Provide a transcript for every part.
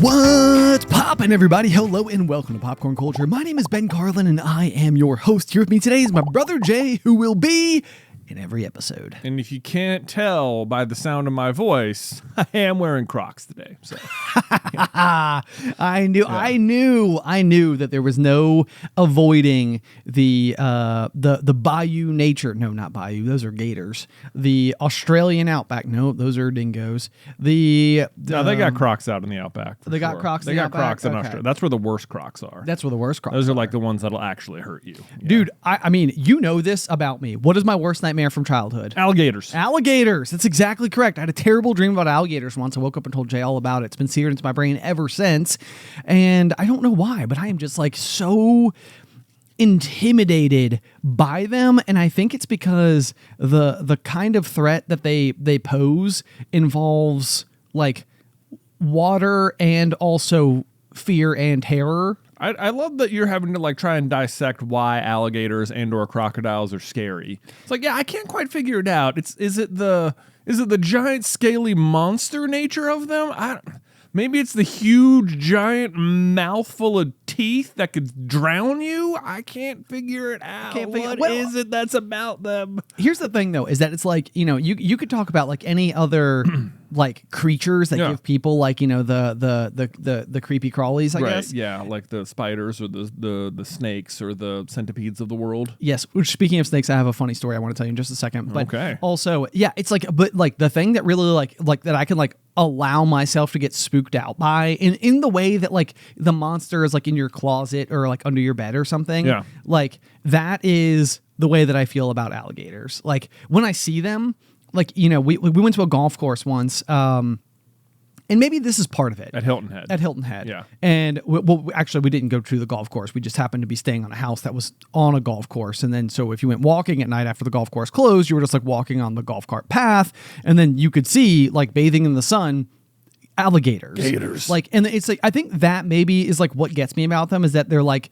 What's poppin', everybody? Hello and welcome to Popcorn Culture. My name is Ben Carlin and I am your host. Here with me today is my brother Jay, who will be in every episode. And if you can't tell by the sound of my voice, I am wearing Crocs today. So I knew that there was no avoiding the bayou nature. No, not bayou. Those are gators. The Australian outback. No, those are dingoes. No, they got Crocs out in the outback. They got Crocs. They got Crocs in Australia. That's where the worst Crocs are. That's where the worst Crocs. Those are like the ones that'll actually hurt you, dude. I mean, you know this about me. What is my worst nightmare from childhood? Alligators. Alligators. That's exactly correct. I had a terrible dream about alligators once. I woke up and told Jay all about it. It's been seared into my brain ever since. And I don't know why, but I am just like so intimidated by them. And I think it's because the kind of threat that they pose involves like water and also fear and terror. I love that you're having to like try and dissect why alligators and or crocodiles are scary. It's like, yeah, I can't quite figure it out. Is it the giant scaly monster nature of them? Maybe it's the huge giant mouthful of teeth that could drown you. I can't figure it out. What is it that's about them? Here's the thing, though, is that it's like, you know, you could talk about like any other like creatures that give people like, you know, the creepy crawlies, I guess. Yeah, like the spiders or the snakes or the centipedes of the world. Yes. Which, speaking of snakes, I have a funny story I want to tell you in just a second. But okay. Also, yeah, it's like, but like the thing that really like that I can like allow myself to get spooked out by in the way that like the monster is like in your closet or like under your bed or something. Yeah. Like that is the way that I feel about alligators. Like when I see them, like, you know, we went to a golf course once, and maybe this is part of it. At Hilton Head. Yeah. And actually, we didn't go to the golf course. We just happened to be staying on a house that was on a golf course. And then, so if you went walking at night after the golf course closed, you were just like walking on the golf cart path. And then you could see, like, bathing in the sun, alligators. Gators. Like, and it's like, I think that maybe is like what gets me about them is that they're like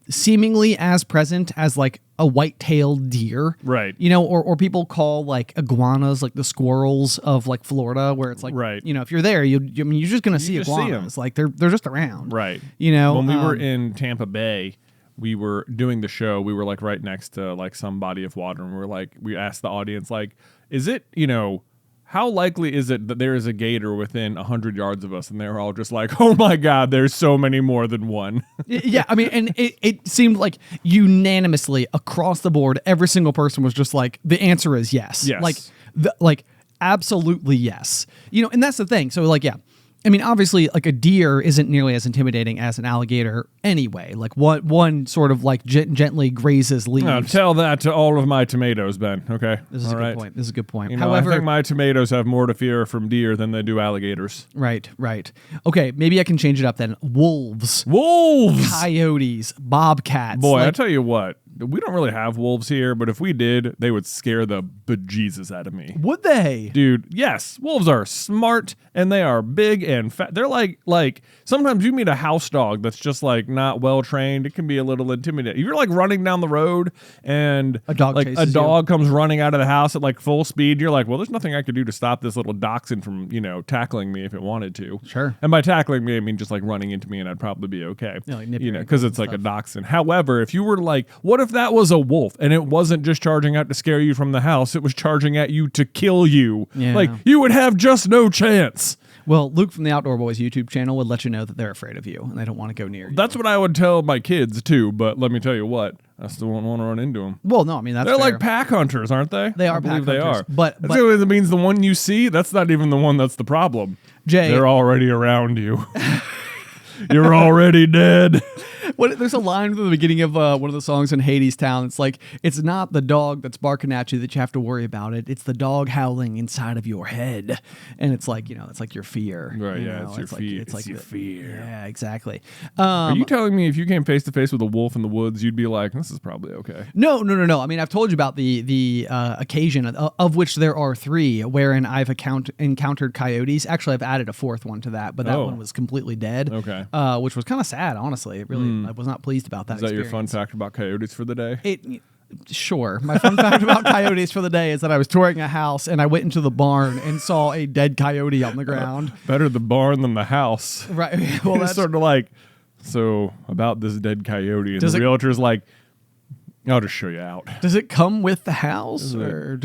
seemingly as present as like a white-tailed deer, right? You know, or people call like iguanas like the squirrels of like Florida, where it's like, right? You know, if you're there, you're just gonna see iguanas, like they're just around, right? You know, when we were in Tampa Bay, we were doing the show. We were like right next to like some body of water, and we asked the audience like, is it, you know, how likely is it that there is a gator within 100 yards of us? And they were all just like, oh my God, there's so many more than one. Yeah, I mean, and it seemed like unanimously across the board, every single person was just like, the answer is yes. Yes. Like absolutely yes. You know, and that's the thing. So like, yeah. I mean, obviously, like a deer isn't nearly as intimidating as an alligator anyway. Like one sort of like gently grazes leaves. No, tell that to all of my tomatoes, Ben. Okay, this is a good point. This is a good point. You know, However, I think my tomatoes have more to fear from deer than they do alligators. Right. Okay, maybe I can change it up then. Wolves, coyotes, bobcats. Boy, like, I tell you what. We don't really have wolves here, but if we did, they would scare the bejesus out of me. Would they? Dude, yes. Wolves are smart, and they are big and fat. They're like sometimes you meet a house dog that's just like not well trained. It can be a little intimidating. If you're like running down the road and a dog comes running out of the house at like full speed, you're like, well, there's nothing I could do to stop this little dachshund from, you know, tackling me if it wanted to. Sure. And by tackling me, I mean just like running into me, and I'd probably be okay. Yeah, like you know, because it's like a dachshund. However, if you were like, what if that was a wolf and it wasn't just charging out to scare you from the house, it was charging at you to kill you? Yeah. Like, you would have just no chance. Well, Luke from the Outdoor Boys YouTube channel would let you know that they're afraid of you and they don't want to go near you. That's what I would tell my kids too, but let me tell you what, I still won't want to run into them. Well, no, I mean, they're fair. Like pack hunters, aren't they? They are. I believe pack they hunters, are. But that means the one you see, that's not even the one that's the problem. Jay, they're already around you. You're already dead. There's a line at the beginning of one of the songs in Hades Town. It's like, it's not the dog that's barking at you that you have to worry about it. It's the dog howling inside of your head. And it's like, you know, it's like your fear. Right, you yeah, know? it's your fear. It's like your fear. Yeah, exactly. Are you telling me if you came face to face with a wolf in the woods, you'd be like, this is probably okay? No. I mean, I've told you about the occasion, of which there are 3, wherein I've encountered coyotes. Actually, I've added a 4th one to that, but that one was completely dead. Okay. Which was kind of sad, honestly. It really, I was not pleased about that. Is that your fun fact about coyotes for the day? Sure. My fun fact about coyotes for the day is that I was touring a house and I went into the barn and saw a dead coyote on the ground. Better the barn than the house. Right. Well, It's that's sort of like, so about this dead coyote, and the realtor's like, I'll just show you out. Does it come with the house? Or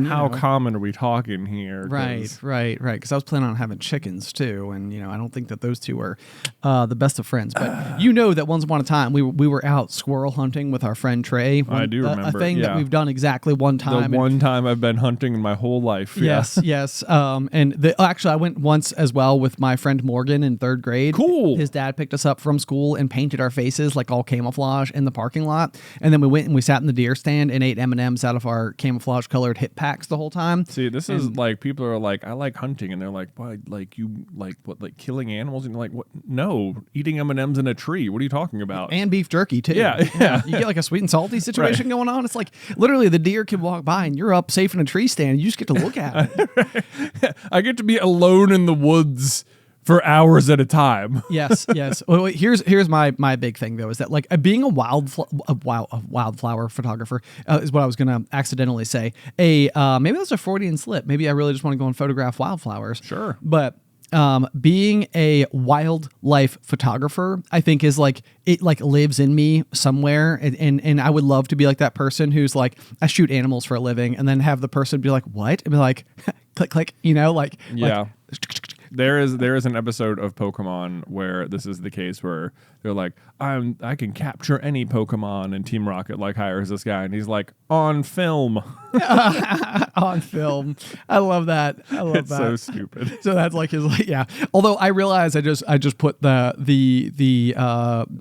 How common are we talking here? Right. Because I was planning on having chickens too, and I don't think that those two are the best of friends. But that once upon a time we were out squirrel hunting with our friend Trey. I do remember a thing that we've done exactly one time. The one time I've been hunting in my whole life. Yes. And actually, I went once as well with my friend Morgan in 3rd grade. Cool. His dad picked us up from school and painted our faces like all camouflage in the parking lot, and then we went and we sat in the deer stand and ate M&Ms out of our camouflage colored hip packs the whole time. See, this is like, people are like, I like hunting, and they're like, why, like you like what, like killing animals? And you're like, what? No, eating M&Ms in a tree. What are you talking about? And beef jerky too. Yeah. You get like a sweet and salty situation going on. It's like literally the deer can walk by and you're up safe in a tree stand. You just get to look at it. I get to be alone in the woods for hours at a time. Yes. Well, here's my big thing though, is that like being a wildflower photographer is what I was gonna accidentally say. Maybe that's a Freudian slip. Maybe I really just want to go and photograph wildflowers. Sure. But being a wildlife photographer, I think is like, it like lives in me somewhere. And I would love to be like that person who's like, I shoot animals for a living, and then have the person be like, what? And be like, click, Yeah. Like, There is an episode of Pokemon where this is the case, where they're like, I can capture any Pokemon, and Team Rocket like hires this guy, and he's like, on film. On film. I love that. It's so stupid. So that's like his, like, yeah. Although I realize I just put the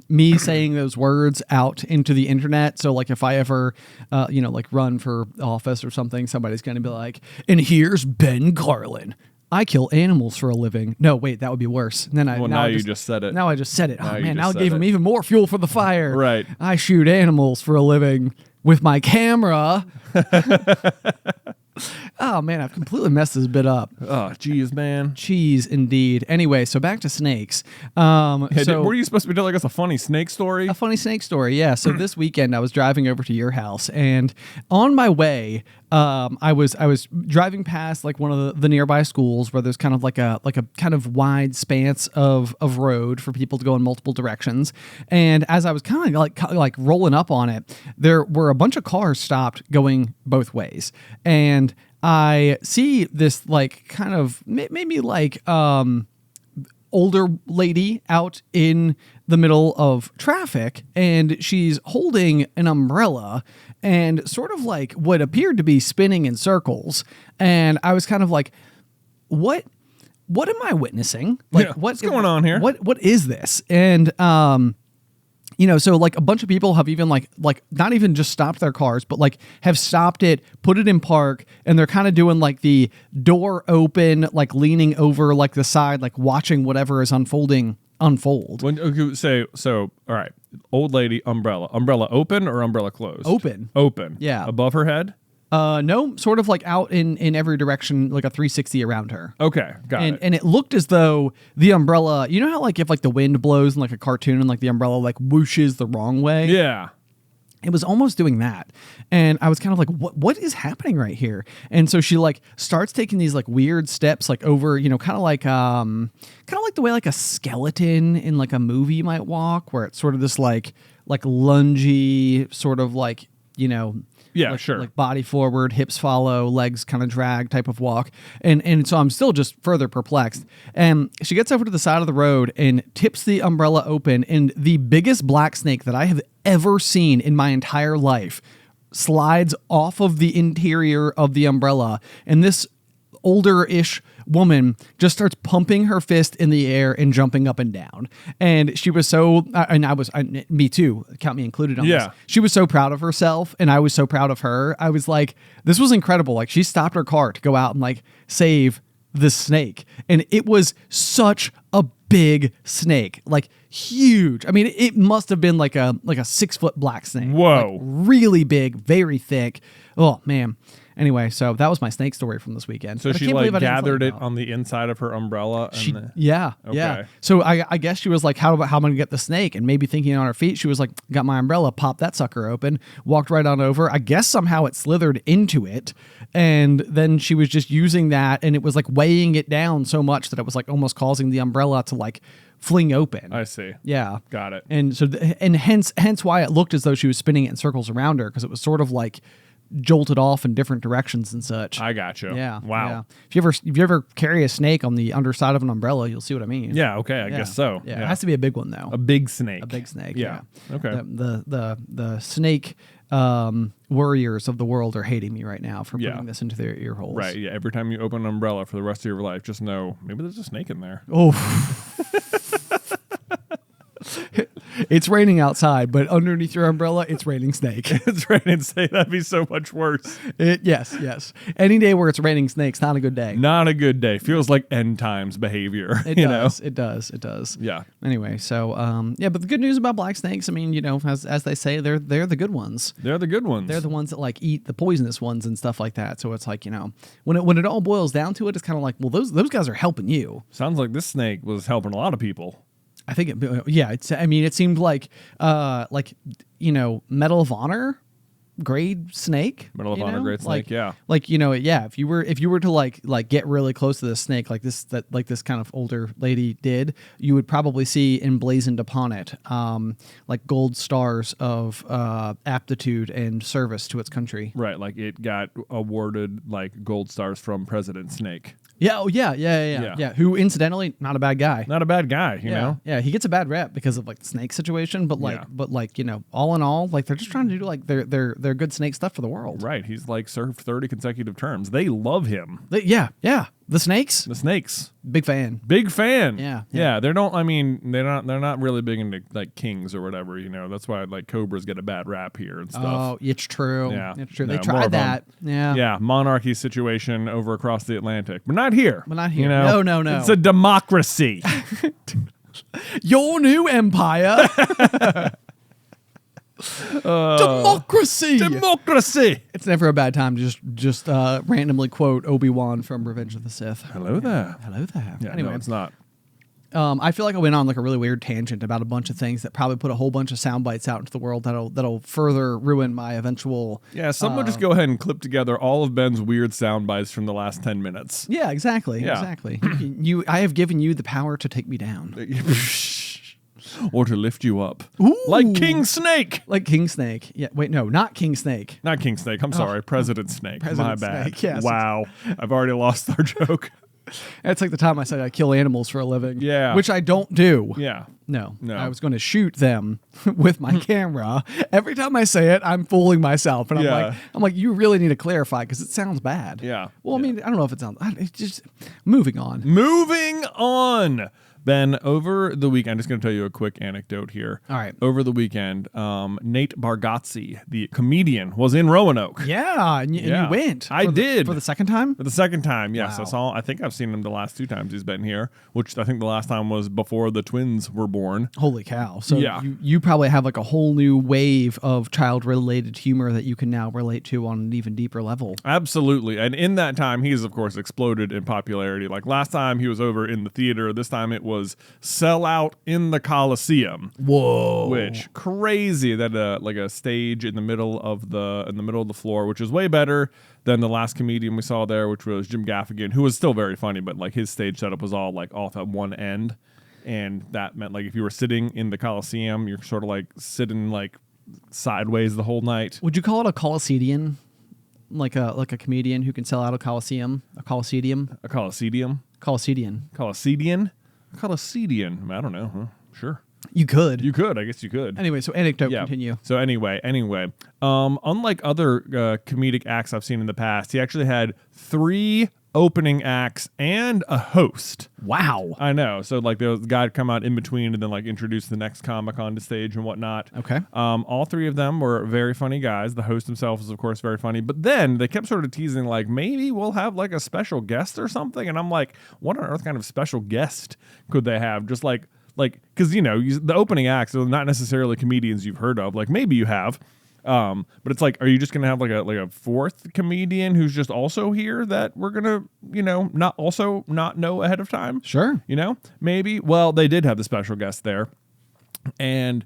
me saying those words out into the internet. So like if I ever like run for office or something, somebody's gonna be like, and here's Ben Carlin. I kill animals for a living. No, wait, that would be worse. And then now you just said it. Now I just said it. Now Oh you man, just now I said gave him it. even more fuel for the fire. Right. I shoot animals for a living with my camera. Oh man, I've completely messed this bit up. Oh, geez, man. Cheese indeed. Anyway, so back to snakes. Were you supposed to be telling us a funny snake story? A funny snake story, yeah. So this weekend I was driving over to your house, and on my way, I was driving past like one of the nearby schools where there's kind of like a kind of wide stance of road for people to go in multiple directions. And as I was kind of like rolling up on it, there were a bunch of cars stopped going both ways, and I see this like kind of maybe like older lady out in the middle of traffic, and she's holding an umbrella and sort of like what appeared to be spinning in circles. And I was kind of like, what am I witnessing? Like, Yeah, what's going on here? What is this? And so like a bunch of people have even like not even just stopped their cars, but like have stopped it, put it in park, and they're kind of doing like the door open, like leaning over like the side, like watching whatever is unfold. So all right, old lady, umbrella open or umbrella closed? Open. Yeah. Above her head? No, sort of like out in every direction, like a 360 around her. Okay, got it. And it looked as though the umbrella, you know how like if like the wind blows in like a cartoon and like the umbrella like whooshes the wrong way? Yeah. It was almost doing that. And I was kind of like, what is happening right here? And so she like starts taking these like weird steps like over, kind of like the way like a skeleton in like a movie might walk, where it's sort of this like lungy sort of like, Yeah, like, sure. Like body forward, hips follow, legs kind of drag type of walk. And so I'm still just further perplexed. And she gets over to the side of the road and tips the umbrella open, and the biggest black snake that I have ever seen in my entire life slides off of the interior of the umbrella. And this older-ish woman just starts pumping her fist in the air and jumping up and down. And she was so, me too, count me included on this. She was so proud of herself, and I was so proud of her. I was like, this was incredible. Like, she stopped her car to go out and like save this snake. And it was such a big snake, like huge. I mean, it must have been like a 6 foot black snake. Whoa. Like, really big, very thick. Oh man. Anyway, so that was my snake story from this weekend. So But I she can't like believe I didn't tell you gathered it about on the inside of her umbrella. And Yeah. Okay. So I guess she was like, how am I going to get the snake? And maybe thinking on her feet, she was like, got my umbrella, popped that sucker open, walked right on over. I guess somehow it slithered into it. And then she was just using that, and it was like weighing it down so much that it was like almost causing the umbrella to like fling open. I see. Yeah. Got it. And so, and hence why it looked as though she was spinning it in circles around her, because it was sort of like jolted off in different directions and such. I gotcha. Yeah. Wow. Yeah. If you ever carry a snake on the underside of an umbrella, you'll see what I mean. Yeah. Okay. I guess so. Yeah. It has to be a big one though. A big snake. A big snake. Yeah. Okay. The snake warriors of the world are hating me right now for putting this into their ear holes. Right. Yeah. Every time you open an umbrella for the rest of your life, just know maybe there's a snake in there. Oh. It's raining outside, but underneath your umbrella, it's raining snake. It's raining snake. That'd be so much worse. Yes. Any day where it's raining snakes, not a good day. Not a good day. Feels like end times behavior. It does. Yeah. Anyway, so but the good news about black snakes, I mean, as they say, they're the good ones. They're the good ones. They're the ones that like eat the poisonous ones and stuff like that. So it's like, when it all boils down to it, it's kind of like, well, those guys are helping you. Sounds like this snake was helping a lot of people. I think it seemed like Medal of Honor grade snake. Medal of Honor grade snake, yeah. If you were to like get really close to this snake like this kind of older lady did, you would probably see emblazoned upon it like gold stars of aptitude and service to its country. Right, like it got awarded like gold stars from President Snake. Yeah, yeah. Who, incidentally, not a bad guy. Not a bad guy, you know. Yeah, he gets a bad rep because of like the snake situation, but all in all, like they're just trying to do like their good snake stuff for the world. Right. He's like served 30 consecutive terms. They love him. Yeah. The snakes. The snakes. Big fan. Yeah. They're not really big into like kings or whatever, That's why like cobras get a bad rap here and stuff. Oh, it's true. Yeah. It's true. No, They tried that. Yeah. Yeah. Monarchy situation over across the Atlantic. But not here. No. It's a democracy. Your new empire. Democracy. It's never a bad time to just randomly quote Obi-Wan from Revenge of the Sith. Hello there. Yeah, Anyway, no, it's not. I feel like I went on like a really weird tangent about a bunch of things that probably put a whole bunch of sound bites out into the world that'll further ruin my eventual. Yeah, someone just go ahead and clip together all of Ben's weird sound bites from the last 10 minutes. Yeah, exactly. Yeah. Exactly. I have given you the power to take me down. Or to lift you up. Ooh. Like King Snake. Like King Snake. Yeah, wait, no, not King Snake. Not King Snake. I'm sorry. President Snake. President My bad. Snake, yes. Wow. I've already lost our joke. That's like the time I said I kill animals for a living. Yeah. Which I don't do. Yeah. No. No. I was going to shoot them with my camera. Every time I say it, I'm fooling myself. And I'm like, you really need to clarify because it sounds bad. Yeah. Well, I mean, I don't know if it sounds, it's just moving on. Ben, over the weekend, I'm just going to tell you a quick anecdote here. All right. Over the weekend, Nate Bargatze, the comedian, was in Roanoke. Yeah. And you went. I did. For the second time? For the second time, yes. Wow. I think I've seen him the last 2 times he's been here, which I think the last time was before the twins were born. Holy cow. So Yeah. you probably have like a whole new wave of child-related humor that you can now relate to on an even deeper level. Absolutely. And in that time, he's, of course, exploded in popularity. Like last time he was over in the theater. This time it was Sell Out in the Coliseum. Whoa. Which crazy that like a stage in the middle of the floor, which is way better than the last comedian we saw there, which was Jim Gaffigan, who was still very funny, but like his stage setup was all like off at one end. And that meant like if you were sitting in the Coliseum, you're sort of like sitting like sideways the whole night. Would you call it a Coliseum? Like a comedian who can sell out a Coliseum? A Coliseum? A Coliseum? Coliseum. Coliseum? Coliseum. I don't know. Huh? Sure. You could. I guess you could. Anyway, so anecdote, continue. So anyway, unlike other comedic acts I've seen in the past, he actually had 3 opening acts and a host. Wow. I know. So like the guy would come out in between and then like introduce the next comic onto stage and whatnot. Okay. All 3 of them were very funny guys. The host himself is of course very funny, but then they kept sort of teasing like maybe we'll have like a special guest or something. And I'm like, what on earth kind of special guest could they have? Just like, because the opening acts are not necessarily comedians you've heard of. Like maybe you have. But it's like, are you just gonna have like a fourth comedian who's just also here that we're gonna, not know ahead of time? Sure. Maybe. Well, they did have the special guest there, and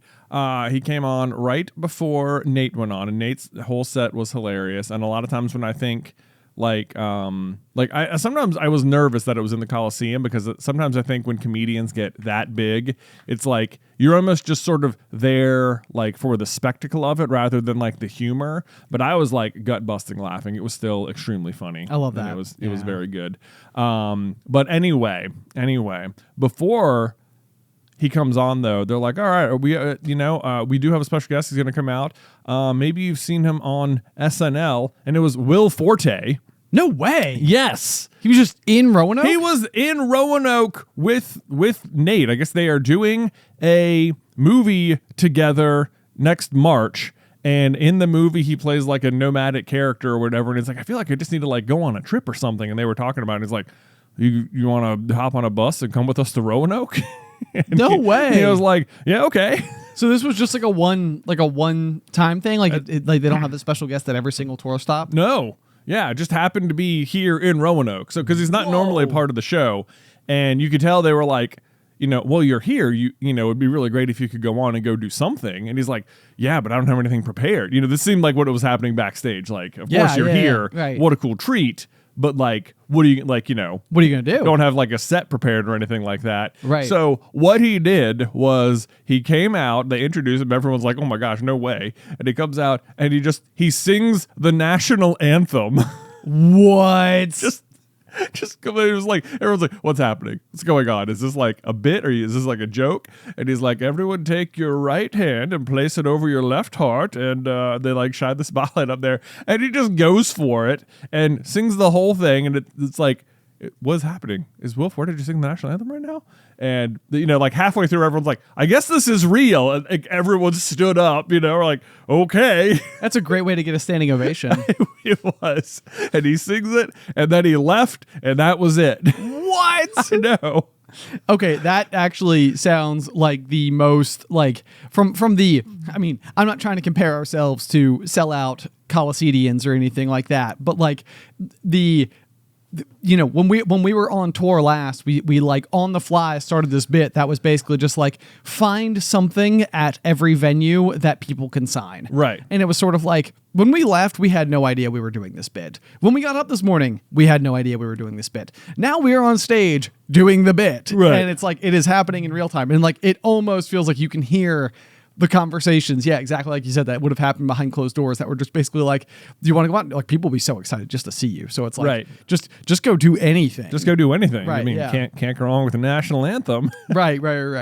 he came on right before Nate went on, and Nate's whole set was hilarious. And a lot of times when I think sometimes I was nervous that it was in the Coliseum, because sometimes I think when comedians get that big, it's like you're almost just sort of there like for the spectacle of it rather than like the humor. But I was like gut busting laughing. It was still extremely funny. I love that. It was very good. But anyway, before he comes on, though, they're like, all right, we do have a special guest. He's going to come out. Maybe you've seen him on SNL, and it was Will Forte. No way. Yes. He was just in Roanoke? He was in Roanoke with Nate. I guess they are doing a movie together next March. And in the movie, he plays like a nomadic character or whatever. And it's like, I feel like I just need to like go on a trip or something. And they were talking about it. And he's like, you want to hop on a bus and come with us to Roanoke? No way. He was like, yeah, okay. So this was just like a one time thing? Like they don't have the special guest at every single tour stop? No. Yeah, it just happened to be here in Roanoke. So because he's not normally a part of the show, and you could tell they were like, well, you're here. It'd be really great if you could go on and go do something. And he's like, yeah, but I don't have anything prepared. This seemed like what it was happening backstage. Like, of course you're here. Yeah, right. What a cool treat. But like, what are you what are you gonna do? Don't have like a set prepared or anything like that. Right. So what he did was he came out, they introduced him, everyone's like, oh my gosh, no way. And he comes out and he sings the national anthem. What? Just it was like, everyone's like, what's happening? What's going on? Is this like a bit, or is this like a joke? And he's like, everyone take your right hand and place it over your left heart. And they like shine the spotlight up there. And he just goes for it and sings the whole thing. And it's like, what's happening? Is Will Forte just sing the national anthem right now? And, like halfway through, everyone's like, I guess this is real. And like, everyone stood up, we're like, okay. That's a great way to get a standing ovation. It was. And he sings it, and then he left, and that was it. What? I know. Okay, that actually sounds like the most, like, from the, I'm not trying to compare ourselves to sellout Coliseans or anything like that, but like when we were on tour last, we like on the fly started this bit that was basically just like find something at every venue that people can sign. Right. And it was sort of like when we left, we had no idea we were doing this bit. When we got up this morning, we had no idea we were doing this bit. Now we are on stage doing the bit. Right. And it's like it is happening in real time. And like it almost feels like you can hear the conversations, yeah, exactly like you said, that would have happened behind closed doors that were just basically like, do you want to go out? Like people will be so excited just to see you. So it's like, right. just go do anything. Just go do anything. Right, can't go wrong with the national anthem. Right.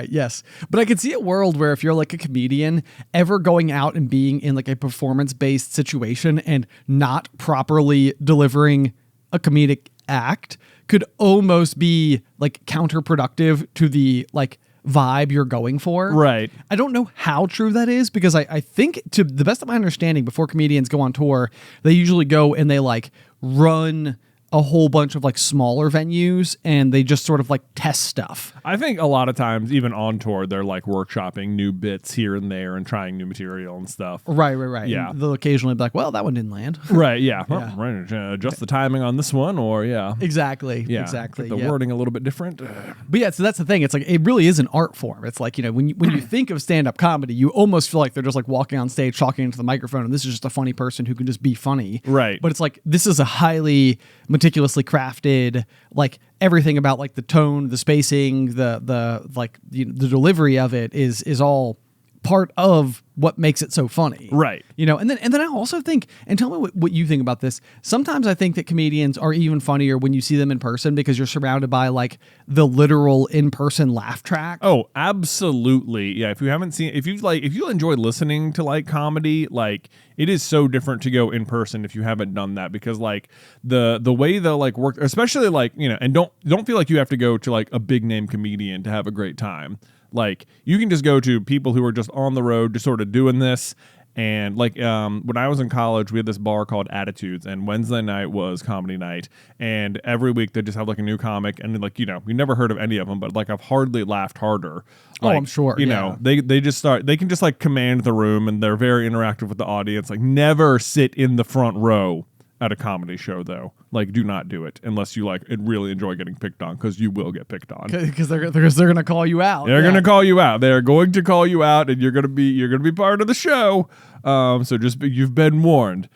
Yes. But I could see a world where if you're like a comedian ever going out and being in like a performance-based situation and not properly delivering a comedic act could almost be like counterproductive to the like vibe you're going for. Right. I don't know how true that is because I think, to the best of my understanding, before comedians go on tour, they usually go and they like run a whole bunch of like smaller venues and they just sort of like test stuff. I think a lot of times, even on tour, they're like workshopping new bits here and there and trying new material and stuff. Right. Yeah. And they'll occasionally be like, well, that one didn't land. Right. Yeah. Well, right. Adjust the timing on this one, or Exactly. Yeah. Exactly. Get the wording a little bit different. But yeah, so that's the thing. It's like, it really is an art form. It's like, when you think of stand-up comedy, you almost feel like they're just like walking on stage, talking into the microphone, and this is just a funny person who can just be funny. Right. But it's like, this is a highly meticulously crafted, like everything about like the tone, the spacing, the like the delivery of it is all part of what makes it so funny. Right. And then I also think, and tell me what you think about this. Sometimes I think that comedians are even funnier when you see them in person because you're surrounded by like the literal in-person laugh track. Oh, absolutely. Yeah. If you enjoy listening to like comedy, like it is so different to go in person if you haven't done that, because like the way they'll like work, especially like, and don't feel like you have to go to like a big name comedian to have a great time. Like you can just go to people who are just on the road, just sort of doing this, And like when I was in college, we had this bar called Attitudes, and Wednesday night was comedy night. And every week they just have like a new comic, and like, you know, we never heard of any of them, but like I've hardly laughed harder. Like, I'm sure. You know, they can just like command the room, and they're very interactive with the audience. Like, never sit in the front row at a comedy show, though. Like, do not do it unless you like really enjoy getting picked on, because you will get picked on. Because they're gonna call you out. They're gonna call you out. They're going to call you out, and you're gonna be part of the show. So you've been warned.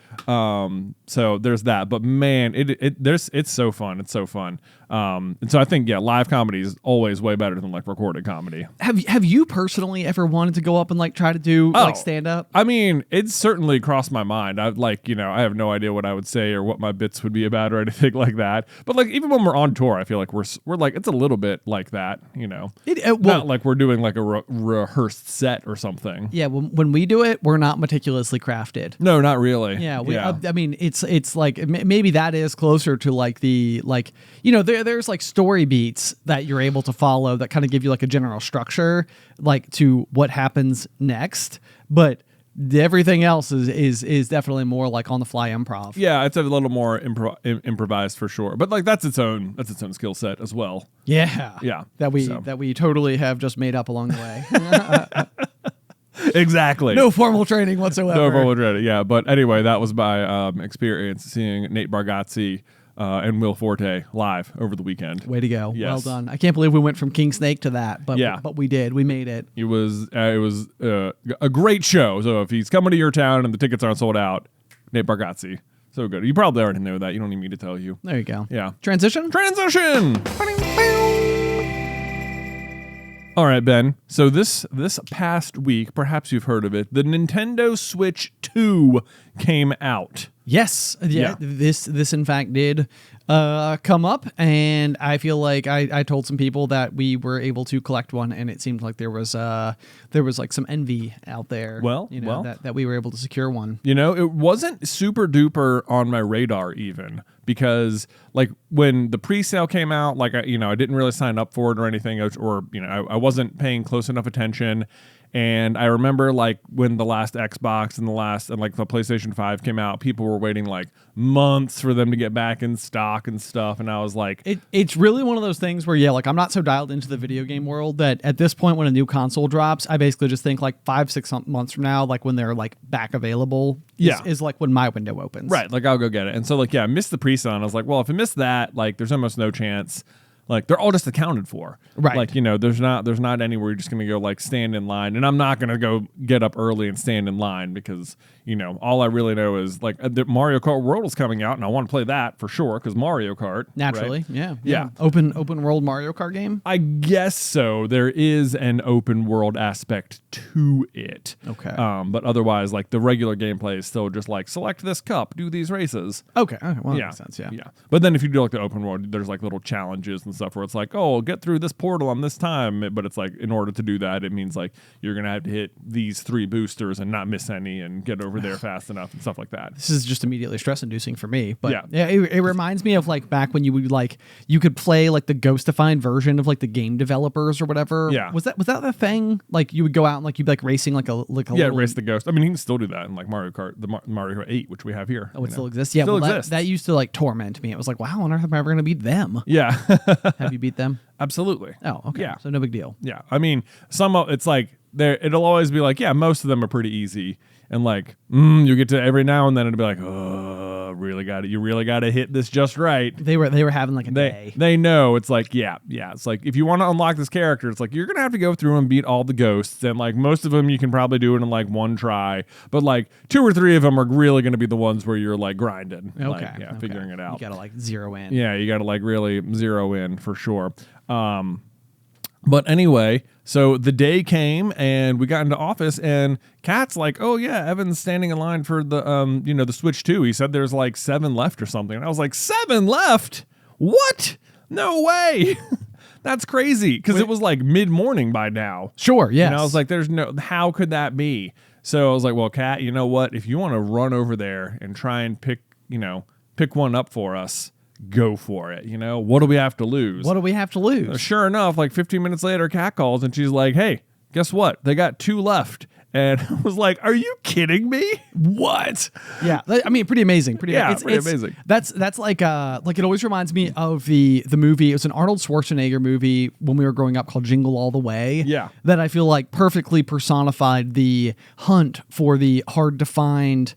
So there's that. But man, it's so fun. It's so fun. And so I think live comedy is always way better than like recorded comedy. Have you personally ever wanted to go up and like try to do like stand up? I mean, it's certainly crossed my mind. I have no idea what I would say or what my bits would be about or anything like that. But like even when we're on tour, I feel like we're like it's a little bit like that, you know. Not like we're doing like a rehearsed set or something. Yeah, when we do it, we're not meticulously crafted. No, not really. Yeah, I mean, it's like maybe that is closer to like the like, you know, there's like story beats that you're able to follow that kind of give you like a general structure like to what happens next, but everything else is definitely more like on the fly improv. Yeah, it's a little more improvised for sure, but like that's its own skill set as well. Yeah, that we totally have just made up along the way. Exactly. No formal training whatsoever. No formal training. Yeah, but anyway, that was my experience seeing Nate Bargatze and Will Forte live over the weekend. Way to go! Yes. Well done. I can't believe we went from King Snake to that, but we did. We made it. It was a great show. So if he's coming to your town and the tickets aren't sold out, Nate Bargatze, so good. You probably already know that. You don't need me to tell you. There you go. Yeah. Transition. All right, Ben. So this past week, perhaps you've heard of it, the Nintendo Switch 2 came out. Yes. Yeah. This in fact did come up, and I feel like I told some people that we were able to collect one, and it seemed like there was like some envy out there. That we were able to secure one. You know, it wasn't super duper on my radar even, because like when the pre-sale came out, like I didn't really sign up for it or anything, or I wasn't paying close enough attention. And I remember like when the last Xbox and like the PlayStation 5 came out, people were waiting like months for them to get back in stock and stuff. And I was like, it's really one of those things where, like I'm not so dialed into the video game world that at this point when a new console drops, I basically just think like 5-6 months from now, like when they're like back available is like when my window opens. Right. Like I'll go get it. And so like, I missed the pre-sale. And I was like, well, if I miss that, like there's almost no chance. Like they're all just accounted for. Right. Like, there's not anywhere you're just going to go like stand in line. And I'm not going to go get up early and stand in line because, all I really know is like the Mario Kart World is coming out and I want to play that for sure because Mario Kart. Naturally. Right? Yeah. Open world Mario Kart game? I guess so. There is an open world aspect to it. Okay. But otherwise, like the regular gameplay is still just like select this cup, do these races. Okay. Well, that makes sense. Yeah. But then if you do like the open world, there's like little challenges and stuff where it's like, oh, get through this portal on this time. But it's like, in order to do that, it means like you're going to have to hit these 3 boosters and not miss any and get over there fast enough and stuff like that. This is just immediately stress inducing for me. But it reminds me of like back when you would like, you could play like the ghost-defined version of like the game developers or whatever. Yeah. Was that the thing? Like you would go out and like you'd be like racing like a little... race the ghost. I mean, you can still do that in like Mario Kart, the Mario Kart 8, which we have here. Oh, it still exists? Yeah. Still exists. That used to like torment me. It was like, wow, on earth am I ever going to beat them? Yeah. Have you beat them? Absolutely. Oh, okay. Yeah. So no big deal. Yeah. I mean, it's like it'll always be like, most of them are pretty easy. And like, you get to every now and then it'll be like, oh, you really got to hit this just right. They were having like a day. They know it's like, it's like if you want to unlock this character, it's like you're going to have to go through and beat all the ghosts. And like most of them you can probably do it in like one try, but like 2 or 3 of them are really going to be the ones where you're like grinding. Okay. Like, figuring it out. You got to like zero in. Yeah, you got to like really zero in for sure. But anyway, so the day came and we got into office and Kat's like, oh yeah, Evan's standing in line for the, the Switch 2. He said there's like 7 left or something. And I was like, 7 left? What? No way. That's crazy. Cause it was like mid-morning by now. Sure. Yeah. And I was like, how could that be? So I was like, well, Kat, you know what? If you want to run over there and try and pick one up for us, go for it. What do we have to lose? Sure enough, like 15 minutes later, Kat calls and she's like, hey, guess what? They got 2 left. And I was like, are you kidding me? What? Yeah, I mean, pretty amazing. Pretty amazing. That's like it always reminds me of the movie. It was an Arnold Schwarzenegger movie when we were growing up called Jingle All the Way. Yeah. That I feel like perfectly personified the hunt for the hard to find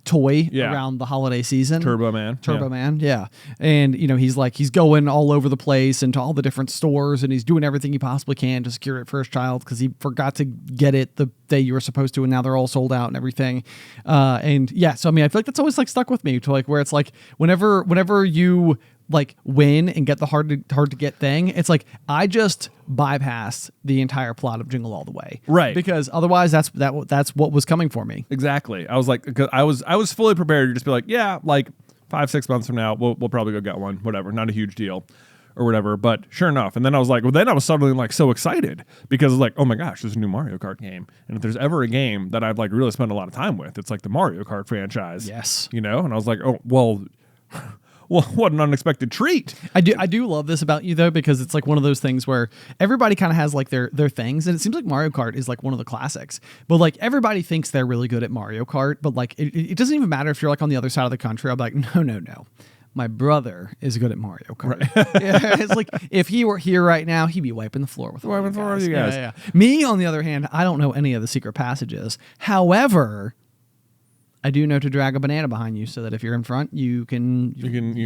toy around the holiday season. Turbo Man. Yeah. And he's going all over the place into all the different stores, and he's doing everything he possibly can to secure it for his child because he forgot to get it the day you were supposed to, and now they're all sold out and everything. So I mean, I feel like that's always like stuck with me to like where it's like whenever you like win and get the hard to get thing, it's like I just bypassed the entire plot of Jingle All the Way, right? Because otherwise, that's what was coming for me. Exactly. I was like, because I was fully prepared to just be like, yeah, like 5-6 months from now, we'll probably go get one, whatever, not a huge deal, or whatever. But sure enough, and then I was like, then I was suddenly like so excited because like, oh my gosh, there's a new Mario Kart game, and if there's ever a game that I've like really spent a lot of time with, it's like the Mario Kart franchise. Yes, and I was like, oh well. Well, what an unexpected treat. I do love this about you, though, because it's like one of those things where everybody kind of has like their things. And it seems like Mario Kart is like one of the classics. But like everybody thinks they're really good at Mario Kart. But like it doesn't even matter if you're like on the other side of the country. I'm like, no. My brother is good at Mario Kart. Right. Yeah, it's like if he were here right now, he'd be wiping the floor with you guys. Yeah. Me, on the other hand, I don't know any of the secret passages. However, I do know to drag a banana behind you so that if you're in front, you can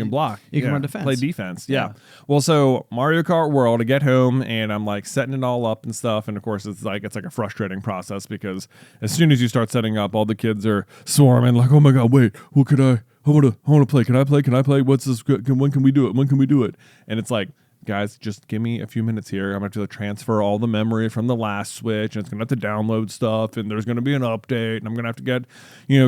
block. You can run defense. Play defense. Yeah. Well, so Mario Kart World, I get home and I'm like setting it all up and stuff. And of course, it's like a frustrating process because as soon as you start setting up, all the kids are swarming like, oh my God, wait, what could I want to play. Can I play? What's this? When can we do it? And it's like, guys, just give me a few minutes here. I'm going to have to transfer all the memory from the last Switch, and it's going to have to download stuff, and there's going to be an update, and I'm going to have to get,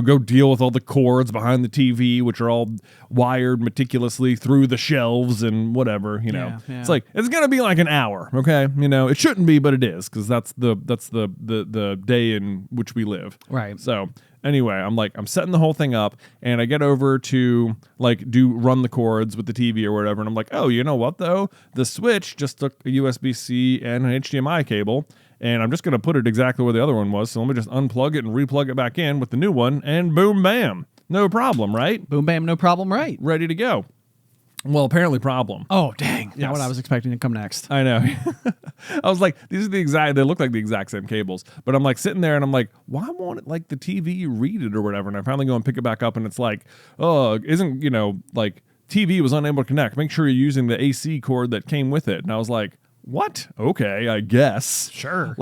go deal with all the cords behind the TV, which are all wired meticulously through the shelves and whatever, Yeah. It's like, it's going to be like an hour, okay? It shouldn't be, but it is, because that's the day in which we live. Right. So anyway, I'm setting the whole thing up, and I get over to run the cords with the TV or whatever, and I'm like, oh, you know what though? The Switch just took a USB-C and an HDMI cable, and I'm just gonna put it exactly where the other one was. So let me just unplug it and replug it back in with the new one, and boom, bam, no problem, right? Boom, bam, no problem, right? Ready to go. Well, apparently problem. Oh, dang. Yes. Not what I was expecting to come next. I know. I was like, they look like the exact same cables. But I'm like sitting there and I'm like, why won't it like the TV read it or whatever? And I finally go and pick it back up and it's like, oh, TV was unable to connect. Make sure you're using the AC cord that came with it. And I was like, what? Okay, I guess. Sure.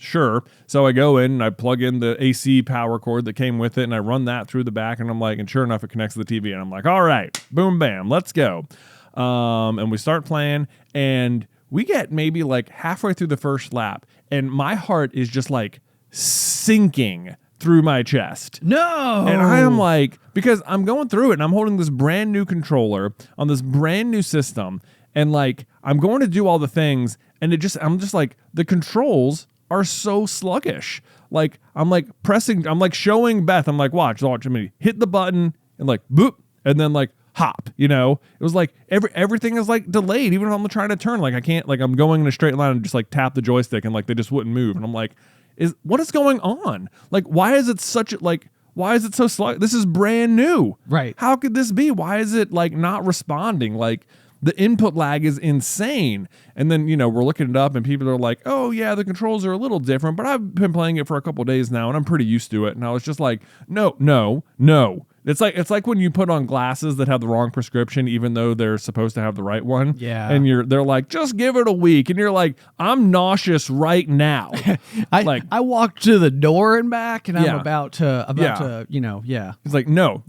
Sure. So I go in and I plug in the AC power cord that came with it and I run that through the back and I'm like, and sure enough, it connects to the TV and I'm like, all right, boom, bam, let's go. And we start playing and we get maybe like halfway through the first lap and my heart is just like sinking through my chest. No. And I am like, because I'm going through it and I'm holding this brand new controller on this brand new system and like, I'm going to do all the things and I'm just like, the controls are so sluggish. Like I'm like pressing, I'm like showing Beth, I'm like, watch me hit the button and like boop and then like hop, it was like everything is like delayed. Even if I'm trying to turn, like I can't, like I'm going in a straight line and just like tap the joystick and like they just wouldn't move. And I'm like, what is going on? Like, why is it so slow? This is brand new. Right. How could this be? Why is it like not responding? Like the input lag is insane. And then, we're looking it up and people are like, oh yeah, the controls are a little different, but I've been playing it for a couple of days now and I'm pretty used to it. And I was just like, no. It's like when you put on glasses that have the wrong prescription, even though they're supposed to have the right one. Yeah. And they're like, just give it a week. And you're like, I'm nauseous right now. I walked to the door and back and I'm about to, It's like, no.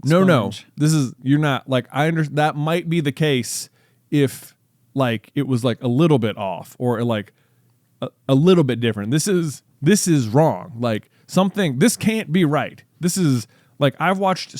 This is, you're not like, I understand that might be the case if like it was like a little bit off or like a little bit different. This is wrong. Like this can't be right. This is like, I've watched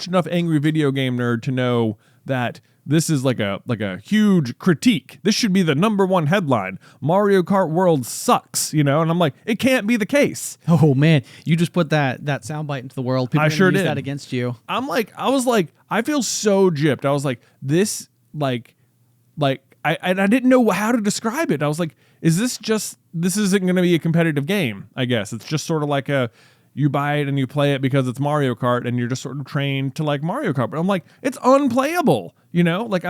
enough Angry Video Game Nerd to know that this is like a huge critique. This should be the #1 headline. Mario Kart World sucks, and I'm like, it can't be the case. Oh man, you just put that soundbite into the world. People I sure use did. That against you. I was like, I feel so gypped. I was like, this I didn't know how to describe it. I was like, this isn't going to be a competitive game, I guess. It's just sort of like you buy it and you play it because it's Mario Kart and you're just sort of trained to like Mario Kart. But I'm like, it's unplayable, Like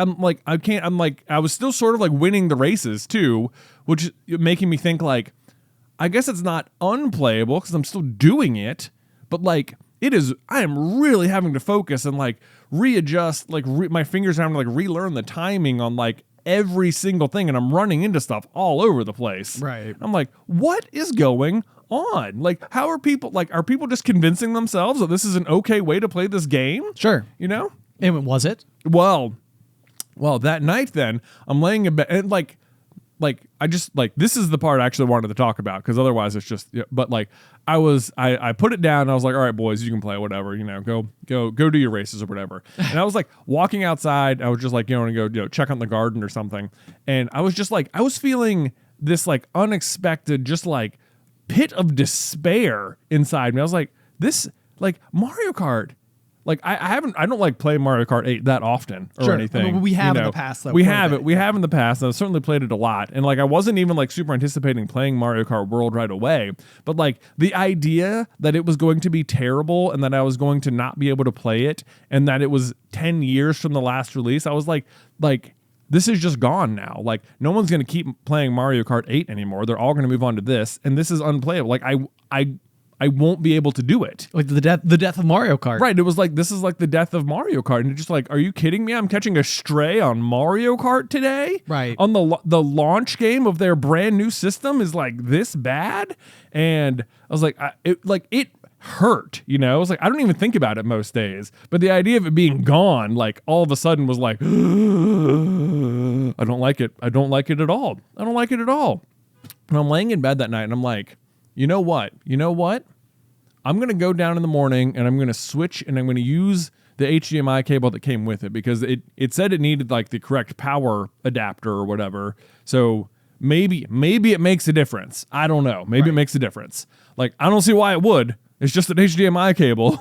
I was still sort of like winning the races too, which making me think like, I guess it's not unplayable because I'm still doing it, but like I am really having to focus and like readjust, like my fingers are having to like relearn the timing on like every single thing, and I'm running into stuff all over the place. Right. I'm like, what is going on? Like, how are people just convincing themselves that this is an okay way to play this game? Sure. And was it? Well, that night then I'm laying in bed and like I just like, this is the part I actually wanted to talk about because otherwise it's just, but like I put it down and I was like, all right, boys, you can play whatever, go do your races or whatever. And I was like walking outside. I was just like, going to go, check on the garden or something. And I was just like, I was feeling this like unexpected, just like pit of despair inside me. I was like, this, like Mario Kart. Like I don't like play Mario Kart 8 that often or anything. I mean, we have in the past though. We have in the past. I've certainly played it a lot. And like I wasn't even like super anticipating playing Mario Kart World right away. But like the idea that it was going to be terrible and that I was going to not be able to play it and that it was 10 years from the last release, I was like this is just gone now. Like no one's going to keep playing Mario Kart 8 anymore. They're all going to move on to this, and this is unplayable. Like I won't be able to do it. Like the death of Mario Kart. Right. It was like, this is like the death of Mario Kart. And it's just like, are you kidding me? I'm catching a stray on Mario Kart today? Right. On the launch game of their brand new system is like this bad? And I was like, it hurt, I was like, I don't even think about it most days. But the idea of it being gone, like all of a sudden was like, I don't like it. I don't like it at all. I don't like it at all. And I'm laying in bed that night and I'm like, you know what? I'm going to go down in the morning and I'm going to switch and I'm going to use the HDMI cable that came with it because it said it needed like the correct power adapter or whatever. So maybe it makes a difference. I don't know. Maybe it makes a difference. Like, I don't see why it would. It's just an HDMI cable.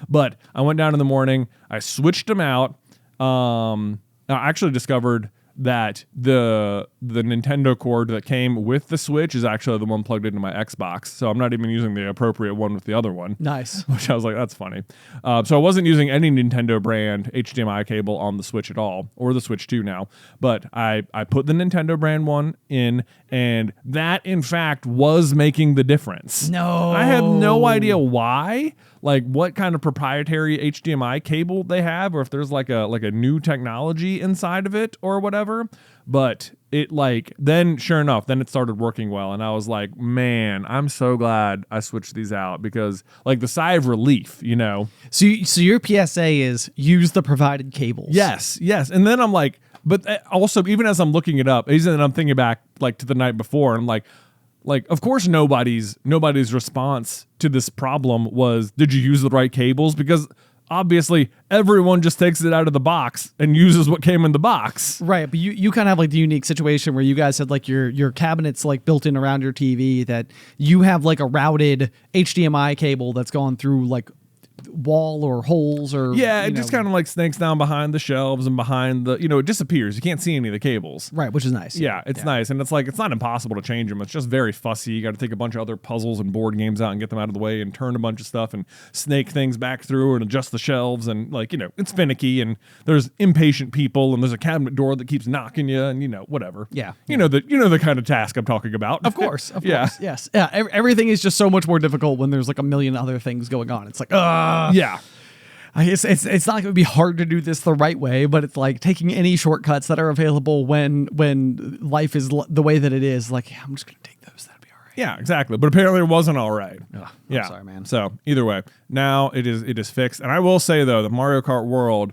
But I went down in the morning. I switched them out. I actually discovered that the Nintendo cord that came with the Switch is actually the one plugged into my Xbox. So I'm not even using the appropriate one with the other one. Nice. Which I was like, that's funny. So I wasn't using any Nintendo brand HDMI cable on the Switch at all, or the Switch 2 now. But I put the Nintendo brand one in, and that, in fact, was making the difference. No. I have no idea why. Like what kind of proprietary HDMI cable they have, or if there's like a new technology inside of it or whatever. But it then sure enough, then it started working well. And I was like, man, I'm so glad I switched these out because like the sigh of relief, So your PSA is use the provided cables. Yes. And then I'm like, but also even as I'm looking it up, even I'm thinking back like to the night before, and I'm like, of course, nobody's response to this problem was, did you use the right cables? Because obviously everyone just takes it out of the box and uses what came in the box. Right. But you kind of have like the unique situation where you guys had like your cabinets like built in around your TV that you have like a routed HDMI cable that's gone through like wall or holes or it just kind of like snakes down behind the shelves and behind the it disappears. You can't see any of the cables, right? Which is nice. It's nice, and it's like it's not impossible to change them. It's just very fussy. You got to take a bunch of other puzzles and board games out and get them out of the way and turn a bunch of stuff and snake things back through and adjust the shelves, and it's finicky, and there's impatient people, and there's a cabinet door that keeps knocking you, and whatever. You know the kind of task I'm talking about. Of course. Yes. Yeah. Everything is just so much more difficult when there's like a million other things going on. It's like it's not going to be hard to do this the right way, but it's like taking any shortcuts that are available when life is the way that it is. Like, I'm just going to take those. That'll be all right. Yeah, exactly. But apparently it wasn't all right. I'm sorry, man. So either way, now it is fixed. And I will say though, the Mario Kart World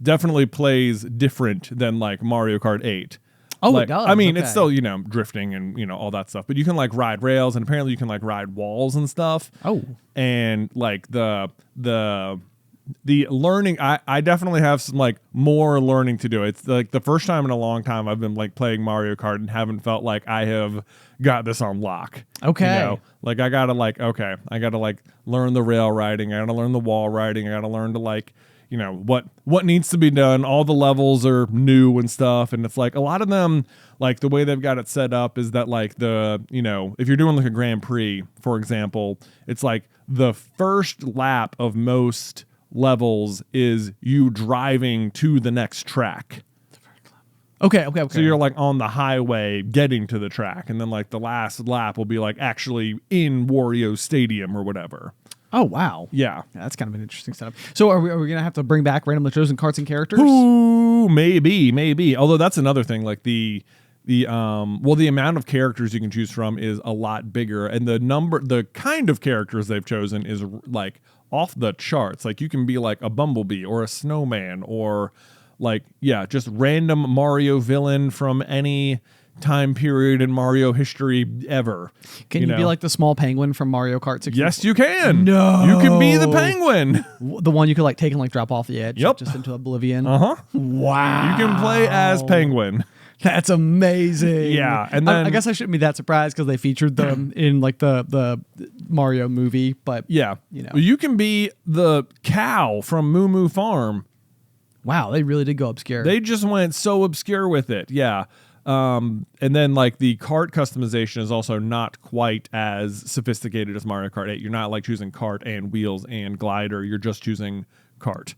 definitely plays different than like Mario Kart 8. Oh, it does. I mean, it's still, drifting and, all that stuff. But you can, like, ride rails, and apparently you can, like, ride walls and stuff. Oh. And, like, the learning, I definitely have some, like, more learning to do. It's, like, the first time in a long time I've been, like, playing Mario Kart and haven't felt like I have got this on lock. Okay. Like, I gotta, like, learn the rail riding. I gotta learn the wall riding. I gotta learn to, like, you know, what needs to be done. All the levels are new and stuff, and it's like a lot of them, like the way they've got it set up is that like the, you know, if you're doing like a Grand Prix, for example, it's like the first lap of most levels is you driving to the next track. Okay. So you're like on the highway getting to the track, and then like the last lap will be like actually in Wario Stadium or whatever. Oh, wow. Yeah. That's kind of an interesting setup. So are we going to have to bring back randomly chosen carts and characters? Ooh, maybe. Although that's another thing. Like the amount of characters you can choose from is a lot bigger, and the kind of characters they've chosen is like off the charts. Like you can be like a bumblebee or a snowman or like, yeah, just random Mario villain from any time period in Mario history ever. Can you be like the small penguin from Mario Kart 64? Yes, you can. No. You can be the penguin. The one you could like take and like drop off the edge. Yep. Just into oblivion. Uh-huh. Wow. You can play as penguin. That's amazing. Yeah, and then I guess I shouldn't be that surprised because they featured them in like the Mario movie, but yeah, you know. You can be the cow from Moo Moo Farm. Wow, they really did go obscure. They just went so obscure with it. Yeah. And then like the kart customization is also not quite as sophisticated as Mario Kart 8. You're not like choosing kart and wheels and glider. You're just choosing kart.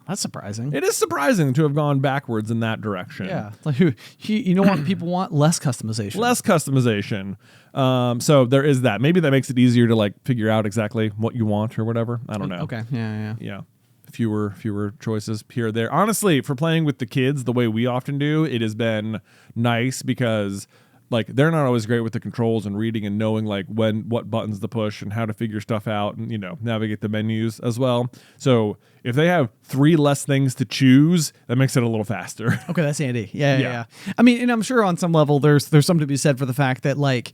That's surprising. It is surprising to have gone backwards in that direction. Yeah. Like you know what people want? Less customization. Less customization. So there is that. Maybe that makes it easier to like figure out exactly what you want or whatever. I don't know. Okay. Yeah. Yeah. Fewer choices here or there. Honestly, for playing with the kids the way we often do, it has been nice because like they're not always great with the controls and reading and knowing like what buttons to push and how to figure stuff out and, you know, navigate the menus as well. So if they have 3 less things to choose, that makes it a little faster. Okay, that's handy. Yeah. I mean, and I'm sure on some level there's something to be said for the fact that like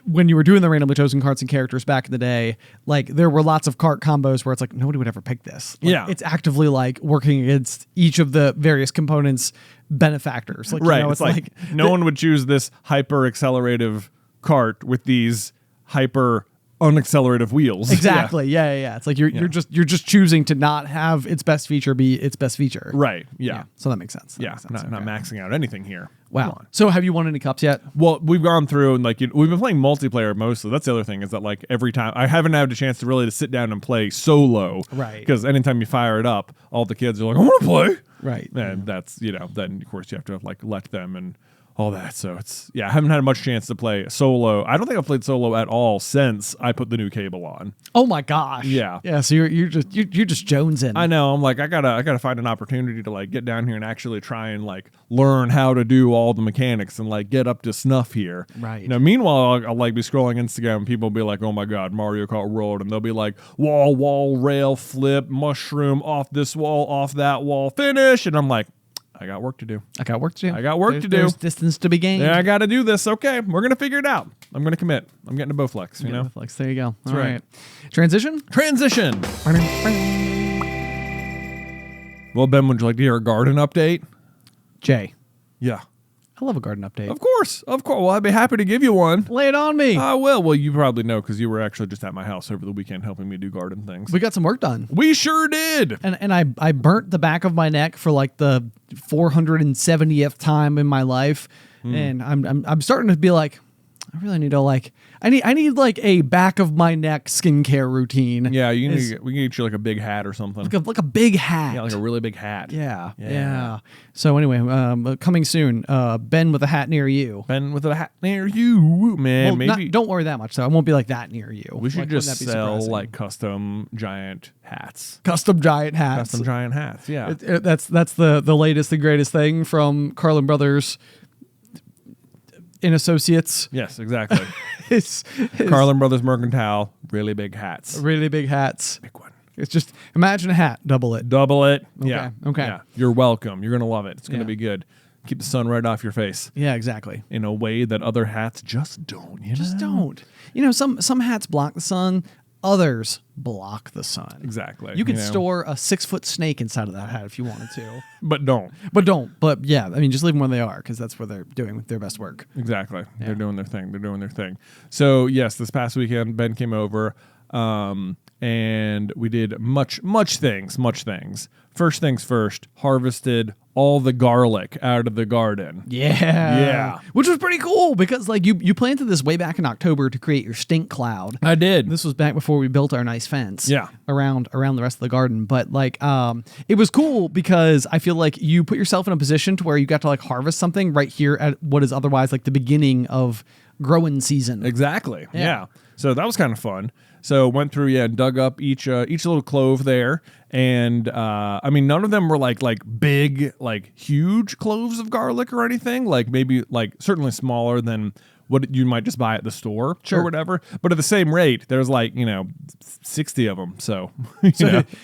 when you were doing the randomly chosen carts and characters back in the day, like there were lots of cart combos where it's like nobody would ever pick this. Like, yeah, it's actively like working against each of the various components benefactors. Like, right, you know, it's like no one would choose this hyper accelerative cart with these hyper unaccelerative wheels. Exactly. Yeah. It's like you're just choosing to not have its best feature be its best feature. Right. Yeah. So that makes sense. Not maxing out anything here. Wow. So have you won any cups yet? Well, we've gone through and like we've been playing multiplayer mostly. That's the other thing is that like every time I haven't had a chance to really sit down and play solo. Right. Because anytime you fire it up, all the kids are like, I want to play. Right. And that's, you know, then of course you have to like let them and all that. So it's, yeah, I haven't had much chance to play solo. I don't think I've played solo at all since I put the new cable on. Oh my gosh. Yeah. Yeah. So you're just jonesing. I know. I'm like, I gotta find an opportunity to like get down here and actually try and like learn how to do all the mechanics and like get up to snuff here. Right. Now, meanwhile, I'll like be scrolling Instagram and people will be like, oh my God, Mario Kart World. And they'll be like, wall, rail, flip, mushroom, off this wall, off that wall, finish. And I'm like, I got work to do. There's distance to be gained. Yeah, I got to do this. Okay, we're going to figure it out. I'm going to commit. I'm getting to Bowflex, you know? Bowflex. There you go. That's all right. Transition? Well, Ben, would you like to hear a garden update? Jay. Yeah. I love a garden update. Of course. Well, I'd be happy to give you one. Lay it on me. I will. Well, you probably know because you were actually just at my house over the weekend helping me do garden things. We got some work done. We sure did. And I burnt the back of my neck for like the 470th time in my life. And I'm starting to be like, I really need to like I need like a back of my neck skincare routine. Yeah, we can get you like a big hat or something. Like a big hat. Yeah, like a really big hat. Yeah. So anyway, coming soon, Ben with a hat near you. Ben with a hat near you, man. Well, maybe don't worry that much though. I won't be like that near you. we should like, just wouldn't that be sell surprising? like custom giant hats. Custom giant hats. Custom giant hats. Yeah, That's the latest and greatest thing from Carlin Brothers in Associates. Yes, exactly. His Carlin Brothers Mercantile, really big hats. really big hats. Big one. It's just imagine a hat, double it. Double it. Okay, Yeah. okay. Yeah. You're welcome. You're gonna love it. It's gonna Yeah. be good. Keep the sun right off your face Yeah, exactly. in a way that other hats just don't. You Just know? don't. You know, some hats block the sun, others block the sun. Exactly. You could know? store a 6-foot snake inside of that hat if you wanted to. but don't. But don't. But yeah, I mean, just leave them where they are because that's where they're doing their best work. Exactly. Yeah. They're doing their thing. So yes, this past weekend Ben came over. And we did much things. First things first, harvested all the garlic out of the garden. Yeah. Which was pretty cool because like you planted this way back in October to create your stink cloud. I did. This was back before we built our nice fence. Yeah. Around the rest of the garden. But like it was cool because I feel like you put yourself in a position to where you got to like harvest something right here at what is otherwise like the beginning of growing season. Exactly. Yeah. So that was kind of fun. So went through, and dug up each little clove there, and I mean, none of them were like big, like huge cloves of garlic or anything. Like maybe like certainly smaller than what you might just buy at the store or whatever. But at the same rate, there's like 60 of them. So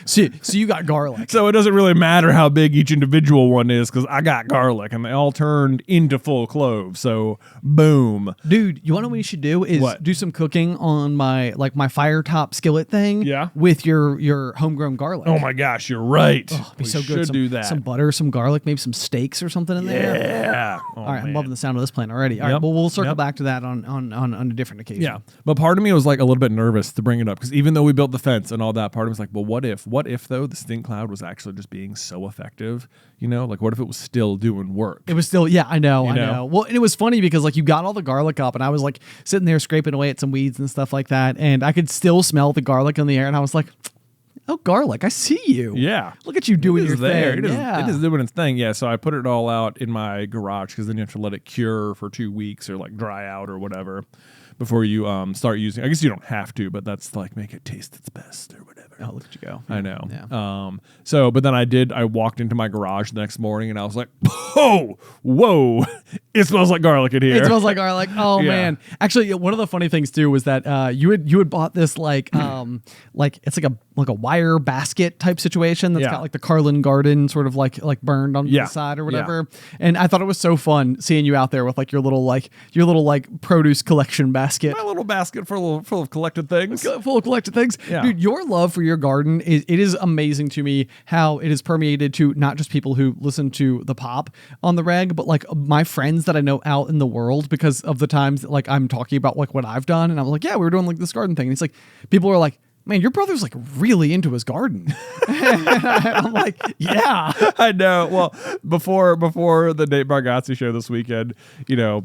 so you got garlic. So it doesn't really matter how big each individual one is because I got garlic and they all turned into full cloves. So boom, dude. You want to know what you should do is do some cooking on my fire top skillet thing. Yeah. With your homegrown garlic. Oh my gosh, you're right. Oh, it'd be so good. Should do that. Some butter, some garlic, maybe some steaks or something in there. Yeah. All right, I'm loving the sound of this plan already. All right, well we'll circle back to that on a different occasion. Yeah, but part of me was like a little bit nervous to bring it up because even though we built the fence and all that, part of me was like, well, what if though the stink cloud was actually just being so effective? Like what if it was still doing work? It was still, I know. Well, and it was funny because like you got all the garlic up and I was like sitting there scraping away at some weeds and stuff like that, and I could still smell the garlic in the air, and I was like, oh, garlic, I see you. Yeah. Look at you doing your thing. It is doing its thing. Yeah. So I put it all out in my garage because then you have to let it cure for 2 weeks or like dry out or whatever before you start using. I guess you don't have to, but that's like make it taste its best or whatever. Oh, look at you go. I know. Yeah. But then I walked into my garage the next morning and I was like, oh, whoa, it smells like garlic in here. It smells like garlic. Oh man. Actually, one of the funny things too was that you had bought this like it's like a wire basket type situation that's got like the Carlin garden sort of like burned on the side or whatever. Yeah. And I thought it was so fun seeing you out there with like your little produce collection basket. My little basket full of collected things. Full of collected things. Yeah. Dude, your love for your garden it is amazing to me how it is permeated to not just people who listen to the pop on the reg, but like my friends that I know out in the world because of the times that, like I'm talking about like what I've done, and I'm like, yeah, we were doing like this garden thing, and it's like people are like, man, your brother's like really into his garden. I'm like, yeah, I know. Well, before the Nate Bargatze show this weekend, I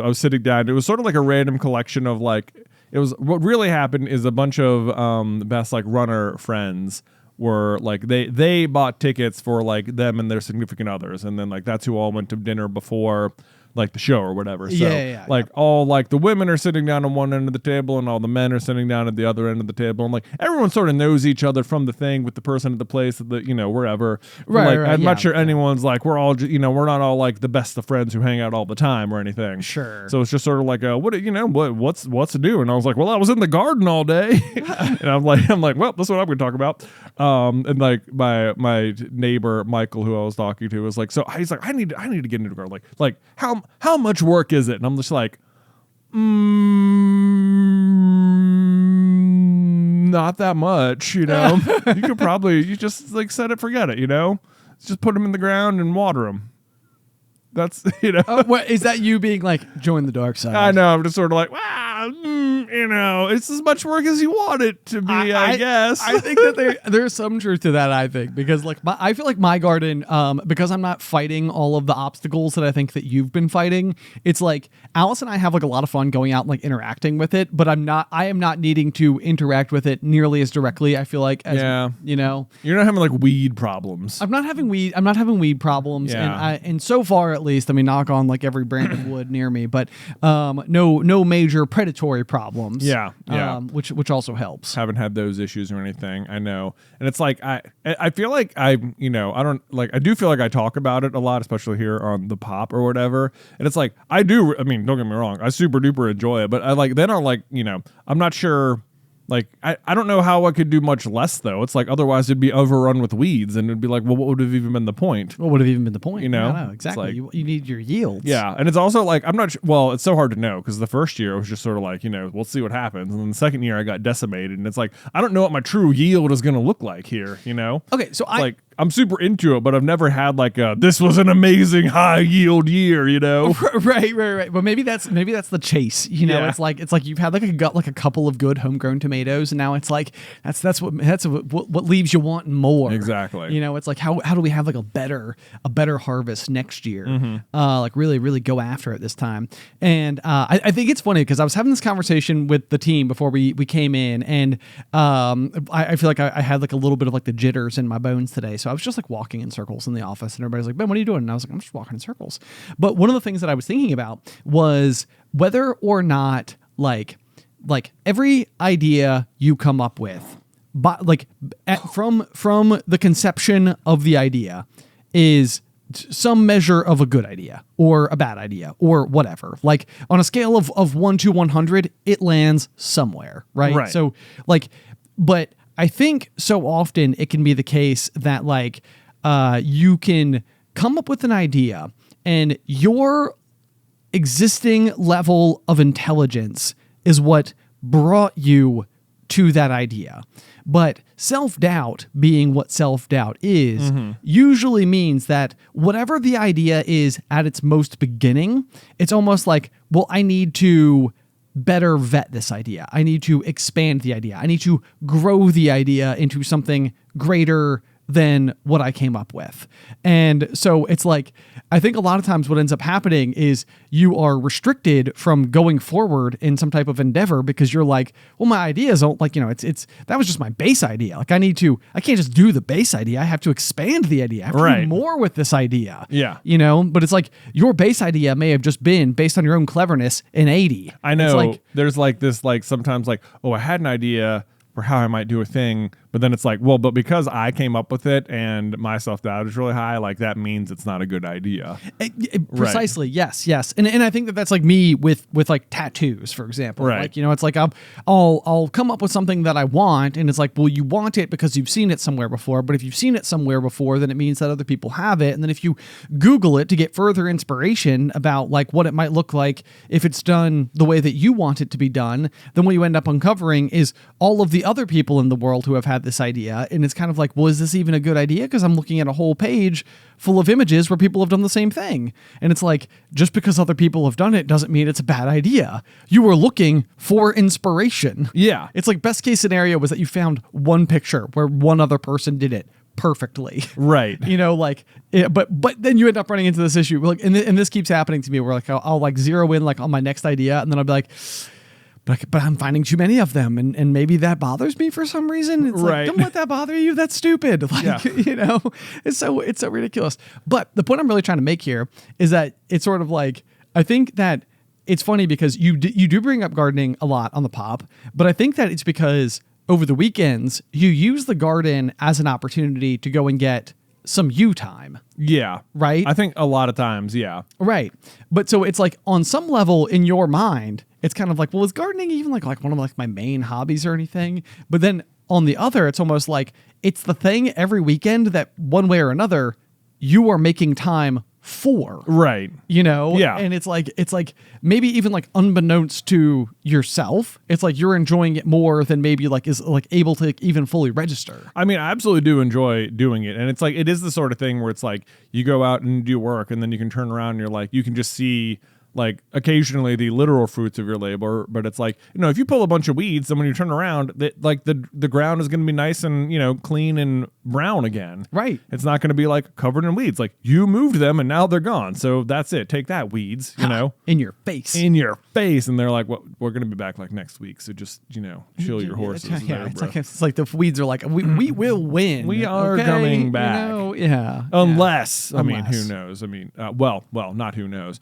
was sitting down. It was sort of like a random collection of like, it was what really happened is a bunch of best like runner friends were like they bought tickets for like them and their significant others, and then like that's who all went to dinner before like the show or whatever. So all like the women are sitting down on one end of the table and all the men are sitting down at the other end of the table, and like everyone sort of knows each other from the thing with the person at the place at the wherever. Right. I'm not sure anyone's like we're all we're not all like the best of friends who hang out all the time or anything. Sure. So it's just sort of like what's to do? And I was like, well, I was in the garden all day, and I'm like, well, that's what I'm going to talk about. And like my neighbor Michael, who I was talking to, was like, so he's like, I need to get into the garden. Like how much work is it? And I'm just like, not that much, You could probably just like set it, forget it, Just put them in the ground and water them. That's what is that? You being like join the dark side? I know. I'm just sort of like, it's as much work as you want it to be. I guess. I think that there's some truth to that. I think because like I feel like my garden, because I'm not fighting all of the obstacles that I think that you've been fighting. It's like Alice and I have like a lot of fun going out and like interacting with it, but I am not needing to interact with it nearly as directly. I feel like as, you're not having like weed problems. I'm not having weed problems, and so far at least, I mean, knock on like every brand of wood near me, but no major predatory problems. Which also helps. Haven't had those issues or anything. I know, and it's like I feel like I do feel like I talk about it a lot, especially here on the pop or whatever. And it's like I mean, don't get me wrong, I super duper enjoy it, but I'm not sure. Like, I don't know how I could do much less, though. It's like, otherwise it'd be overrun with weeds, and it'd be like, well, what would have even been the point? What would have even been the point? No, exactly. Like, you need your yields. Yeah, and it's also like, I'm not well, it's so hard to know, because the first year it was just sort of like, we'll see what happens. And then the second year I got decimated, and it's like, I don't know what my true yield is going to look like here, Okay, so I'm super into it, but I've never had like this was an amazing high yield year, you know? Right. But maybe that's the chase. You know, Yeah. it's like you've had like a couple of good homegrown tomatoes, and now it's like that's what leaves you wanting more. Exactly. You know, it's like how do we have like a better harvest next year? Like really go after it this time. And I think it's funny because I was having this conversation with the team before we came in, and I feel like I had like a little bit of like the jitters in my bones today. So I was just like walking in circles in the office, and everybody's like, Ben, what are you doing? And I was like, I'm just walking in circles. But one of the things that I was thinking about was whether or not like every idea you come up with, but like from the conception of the idea is some measure of a good idea or a bad idea or whatever. Like on a scale of 1 to 100, it lands somewhere, right? So like, but I think so often it can be the case that like you can come up with an idea and your existing level of intelligence is what brought you to that idea. But self-doubt, being what self-doubt is, usually means that whatever the idea is at its most beginning, it's almost like, well, I need to better vet this idea. I need to expand the idea. I need to grow the idea into something greater than what I came up with. And so it's like, I think a lot of times what ends up happening is you are restricted from going forward in some type of endeavor because you're like, well, my ideas don't like, you know, it's that was just my base idea. Like I can't just do the base idea. I have to expand the idea. I have to do more with this idea. Yeah. You know, but it's like your base idea may have just been based on your own cleverness an 80. I know. It's like, there's like this, like sometimes like, oh, I had an idea for how I might do a thing, but then it's like, well, but because I came up with it and my self-doubt is really high, like that means it's not a good idea. Precisely. Yes. And I think that's like me with like tattoos, for example. Right. Like, you know, it's like I'll come up with something that I want, and it's like, well, you want it because you've seen it somewhere before, but if you've seen it somewhere before, then it means that other people have it. And then if you Google it to get further inspiration about like what it might look like if it's done the way that you want it to be done, then what you end up uncovering is all of the other people in the world who have had this idea. And it's kind of like, well, is this even a good idea? Because I'm looking at a whole page full of images where people have done the same thing. And it's like, just because other people have done it doesn't mean it's a bad idea. You were looking for inspiration. Yeah. It's like best case scenario was that you found one picture where one other person did it perfectly. Right. You know, like, but then you end up running into this issue. Like, and this keeps happening to me where like, I'll like zero in like on my next idea. And then I'll be like, but I'm finding too many of them, and maybe that bothers me for some reason. It's like, don't let that bother you. That's stupid. Like, you know, it's so ridiculous. But the point I'm really trying to make here is that it's sort of like, I think that it's funny because you do bring up gardening a lot on the pop, but I think that it's because over the weekends you use the garden as an opportunity to go and get some you time. Yeah. Right? I think a lot of times, yeah. Right. But so it's like on some level in your mind, it's kind of like, well, is gardening even like one of like my main hobbies or anything? But then on the other, it's almost like it's the thing every weekend that one way or another you are making time for. Right. You know? Yeah. And it's like maybe even like unbeknownst to yourself, it's like you're enjoying it more than maybe like is like able to even fully register. I mean, I absolutely do enjoy doing it. And it's like, it is the sort of thing where it's like you go out and do work and then you can turn around and you're like, you can just see like occasionally the literal fruits of your labor, but it's like, you know, if you pull a bunch of weeds, then when you turn around, like the ground is going to be nice and, you know, clean and brown again. Right. It's not going to be like covered in weeds. Like you moved them and now they're gone. So that's it. Take that, weeds, you know, in your face. And they're like, well, we're going to be back like next week. So just, you know, chill your horses. Yeah, it's like the weeds are like, we will win. We are coming back. You know? Yeah. Unless, I mean, who knows? I mean, well, not who knows.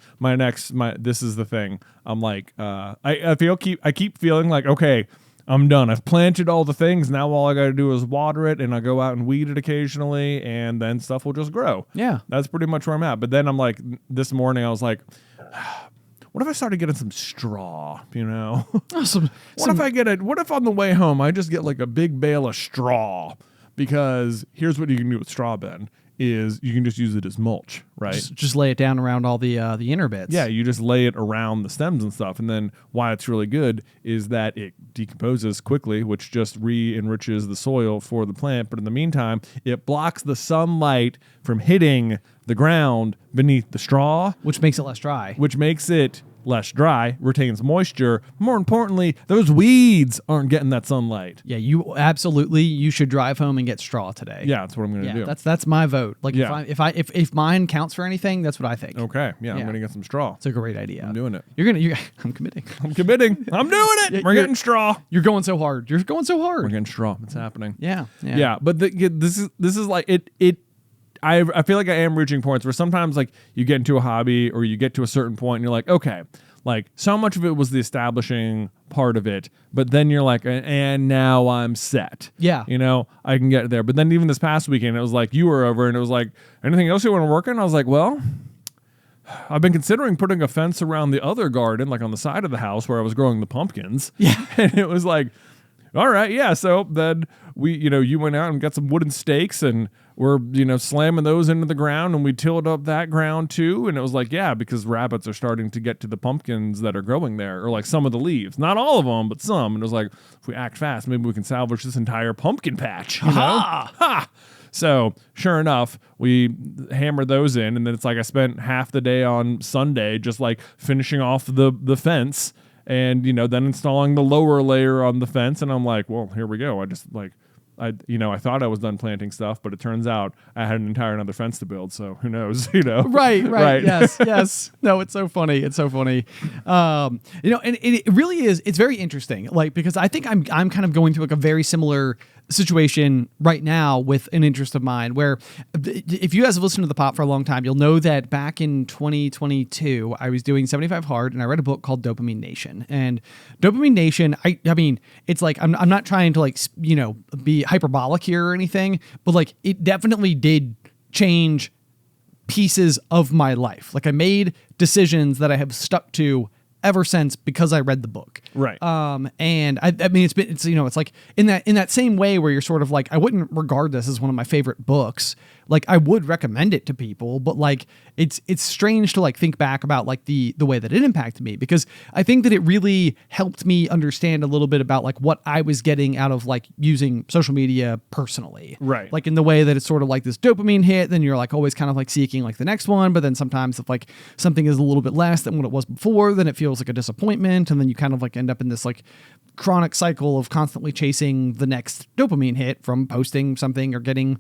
This is the thing. I'm like, I keep feeling like, okay, I'm done. I've planted all the things. Now all I got to do is water it, and I go out and weed it occasionally, and then stuff will just grow. Yeah, that's pretty much where I'm at. But then I'm like, this morning I was like, what if I started getting some straw? You know, what if on the way home I just get like a big bale of straw? Because here's what you can do with straw, Ben. is you can just use it as mulch, right? Just lay it down around all the inner bits. Yeah, you just lay it around the stems and stuff. And then why it's really good is that it decomposes quickly, which just re-enriches the soil for the plant. But in the meantime, it blocks the sunlight from hitting the ground beneath the straw, which makes it less dry. Which makes it less dry, retains moisture. More importantly, those weeds aren't getting that sunlight. Yeah, you should drive home and get straw today. Yeah, that's what I'm going to do. That's my vote. Like if mine counts for anything, that's what I think. Okay, yeah, I'm going to get some straw. It's a great idea. I'm doing it. I'm committing. I'm committing. I'm doing it. We're getting straw. You're going so hard. We're getting straw. It's happening. Yeah. But this is like it. I feel like I am reaching points where sometimes like you get into a hobby or you get to a certain point and you're like, okay, like so much of it was the establishing part of it, but then you're like, and now I'm set. Yeah. You know, I can get there. But then even this past weekend, it was like you were over and it was like, anything else you want to work on? I was like, well, I've been considering putting a fence around the other garden, like on the side of the house where I was growing the pumpkins. Yeah. And it was like, all right, yeah. So then you went out and got some wooden stakes and we're, slamming those into the ground and we tilled up that ground too. And it was like, yeah, because rabbits are starting to get to the pumpkins that are growing there or like some of the leaves, not all of them, but some. And it was like, if we act fast, maybe we can salvage this entire pumpkin patch. Ha! So sure enough, we hammered those in. And then it's like I spent half the day on Sunday just like finishing off the fence. And, then installing the lower layer on the fence. And I'm like, well, here we go. I thought I was done planting stuff, but it turns out I had an entire another fence to build. So who knows, Right. Yes. No, it's so funny. And it really is. It's very interesting. Like, because I think I'm kind of going through like a very similar situation right now with an interest of mine where if you guys have listened to the pod for a long time, you'll know that back in 2022, I was doing 75 hard and I read a book called Dopamine Nation. And Dopamine Nation, I mean, it's like, I'm not trying to like, be hyperbolic here or anything, but like it definitely did change pieces of my life. Like I made decisions that I have stuck to ever since because I read the book. Right. And I mean, it's like in that same way where you're sort of like, I wouldn't regard this as one of my favorite books. Like I would recommend it to people, but like it's strange to like think back about like the way that it impacted me, because I think that it really helped me understand a little bit about like what I was getting out of like using social media personally. Right. Like in the way that it's sort of like this dopamine hit, then you're like always kind of like seeking like the next one. But then sometimes if like something is a little bit less than what it was before, then it feels like a disappointment. And then you kind of like end up in this like chronic cycle of constantly chasing the next dopamine hit from posting something or getting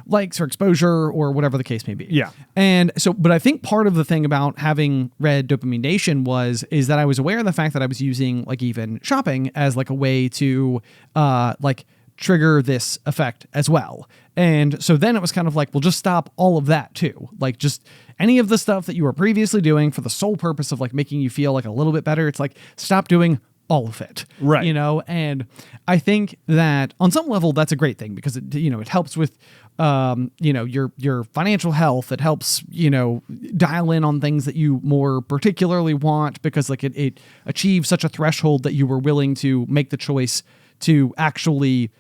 likes or exposure or whatever the case may be. Yeah. And so, but I think part of the thing about having read Dopamine Nation is that I was aware of the fact that I was using like even shopping as like a way to like trigger this effect as well. And so then it was kind of like, well, just stop all of that too. Like just any of the stuff that you were previously doing for the sole purpose of like making you feel like a little bit better. It's like, stop doing all of it. Right. And I think that on some level that's a great thing because it helps with, your financial health. It helps, dial in on things that you more particularly want because like it achieves such a threshold that you were willing to make the choice to actually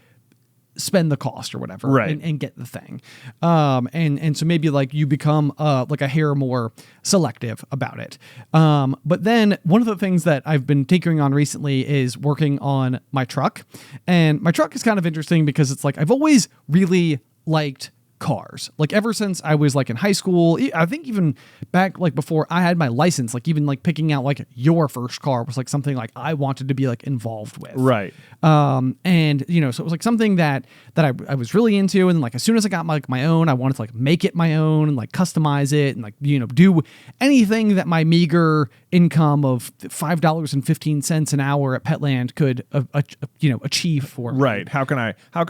spend the cost or whatever, right, and get the thing. And so maybe like you become like a hair more selective about it. But then one of the things that I've been tinkering on recently is working on my truck. And my truck is kind of interesting because it's like, I've always really liked cars. Like ever since I was like in high school, I think even back like before I had my license, like even like picking out like your first car was like something like I wanted to be like involved with. Right. And so it was like something that I was really into. And like, as soon as I got my own, I wanted to like make it my own and like customize it and like, do anything that my meager income of $5.15 an hour at Petland could, achieve for me. Right. How can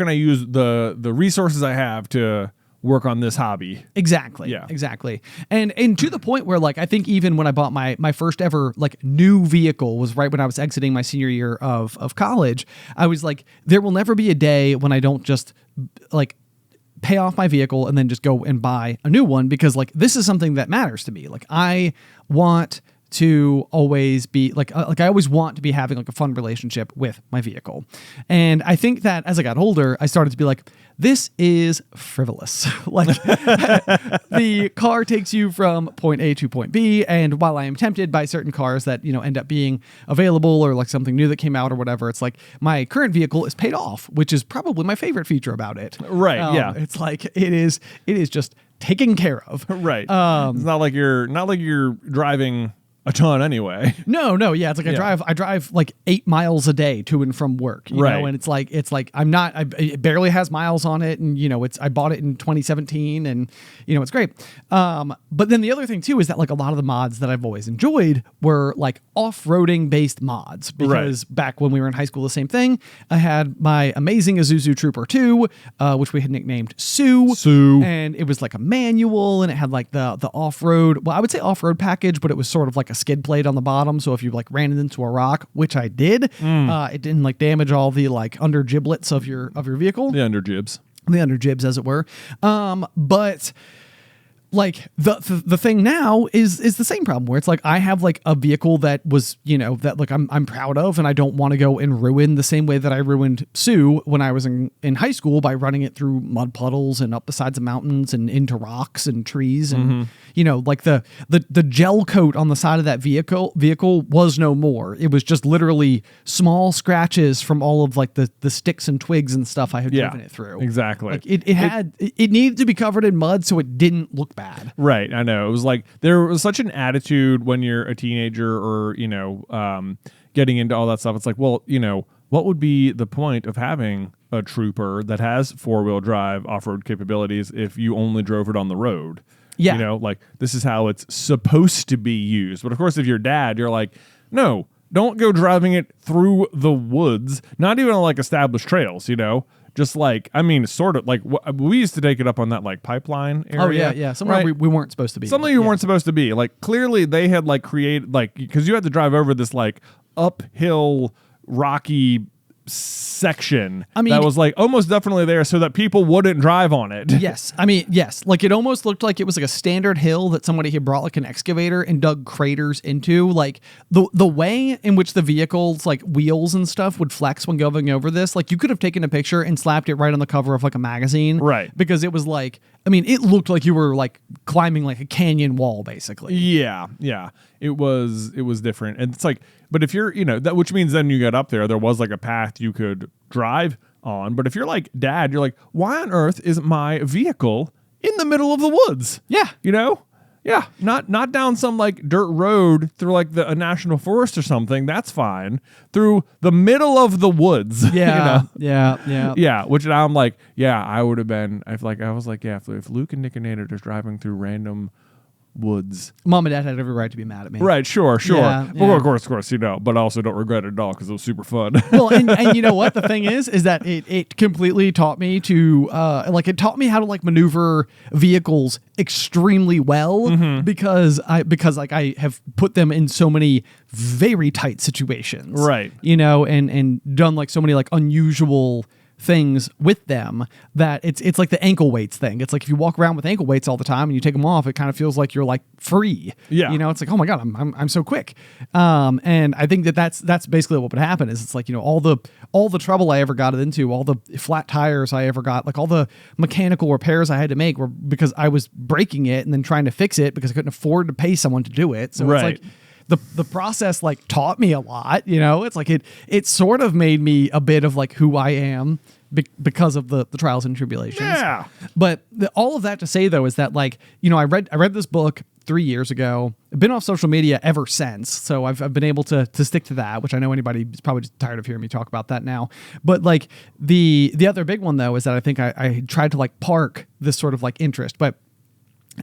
I use the resources I have to work on this hobby? Exactly. Yeah. Exactly. And to the point where like, I think even when I bought my first ever like new vehicle was right when I was exiting my senior year of college, I was like, there will never be a day when I don't just like pay off my vehicle and then just go and buy a new one, because like, this is something that matters to me. Like I want to always be like I always want to be having like a fun relationship with my vehicle. And I think that as I got older, I started to be like, this is frivolous. Like the car takes you from point A to point B. And while I am tempted by certain cars that, end up being available or like something new that came out or whatever, it's like my current vehicle is paid off, which is probably my favorite feature about it. Right. Yeah. It's like, it is just taken care of. Right. It's not like you're driving a ton anyway. No, yeah. It's like I drive like 8 miles a day to and from work, you know, and it's like it barely has miles on it, and I bought it in 2017, and it's great. But then the other thing too is that like a lot of the mods that I've always enjoyed were like off-roading based mods, because back when we were in high school, the same thing. I had my amazing Isuzu Trooper 2, which we had nicknamed Sue, and it was like a manual, and it had like the off-road. Well, I would say off-road package, but it was sort of like a skid plate on the bottom, so if you like ran it into a rock, which I did, it didn't like damage all the like under giblets of your vehicle, the under jibs as it were. But like the thing now is the same problem, where it's like I have like a vehicle that was that like I'm proud of, and I don't want to go and ruin the same way that I ruined Sue when I was in high school by running it through mud puddles and up the sides of mountains and into rocks and trees, and like the gel coat on the side of that vehicle was no more. It was just literally small scratches from all of like the sticks and twigs and stuff I had driven it through. Exactly. Like it needed to be covered in mud so it didn't look bad. Right. I know. It was like there was such an attitude when you're a teenager or, getting into all that stuff. It's like, well, what would be the point of having a Trooper that has 4-wheel drive off-road capabilities if you only drove it on the road? Yeah. Like this is how it's supposed to be used. But of course, if you're dad, you're like, no, don't go driving it through the woods, not even on like established trails, Just like, sort of like we used to take it up on that like pipeline area. Oh yeah. Somewhere we weren't supposed to be. Something you weren't supposed to be. Like clearly they had like created like, because you had to drive over this like uphill rocky section that was like almost definitely there so that people wouldn't drive on it. Yes. Like it almost looked like it was like a standard hill that somebody had brought like an excavator and dug craters into. Like the way in which the vehicle's like wheels and stuff would flex when going over this, like you could have taken a picture and slapped it right on the cover of like a magazine. Right. Because it was like, it looked like you were like climbing like a canyon wall basically. Yeah. It was different. And it's like, but if you're, that, which means then you got up there was like a path you could drive on. But if you're like dad, you're like, why on earth is my vehicle in the middle of the woods? Yeah. Yeah. Not down some like dirt road through like a national forest or something. That's fine. Through the middle of the woods. Yeah. Yeah. Which now I'm like, I would have been, if Luke and Nick and Nate are just driving through random woods. Mom and dad had every right to be mad at me. Right, sure. Yeah, well, of course, but also don't regret it at all because it was super fun. Well, and you know what? The thing is that it completely taught me to, it taught me how to like maneuver vehicles extremely well because I have put them in so many very tight situations. Right. And done like so many like unusual things with them that it's like the ankle weights thing. It's like if you walk around with ankle weights all the time and you take them off, it kind of feels like you're like free. Yeah. It's like, oh my God, I'm so quick. And I think that's basically what would happen is it's like, all the trouble I ever got into, all the flat tires I ever got, like all the mechanical repairs I had to make were because I was breaking it and then trying to fix it because I couldn't afford to pay someone to do it. So it's like the process like taught me a lot, it's like it sort of made me a bit of like who I am because of the trials and tribulations. Yeah. But all of that to say though, is that like, I read this book 3 years ago. I've been off social media ever since. So I've been able to stick to that, which I know anybody is probably just tired of hearing me talk about that now. But like the other big one though, is that I think I tried to like park this sort of like interest, but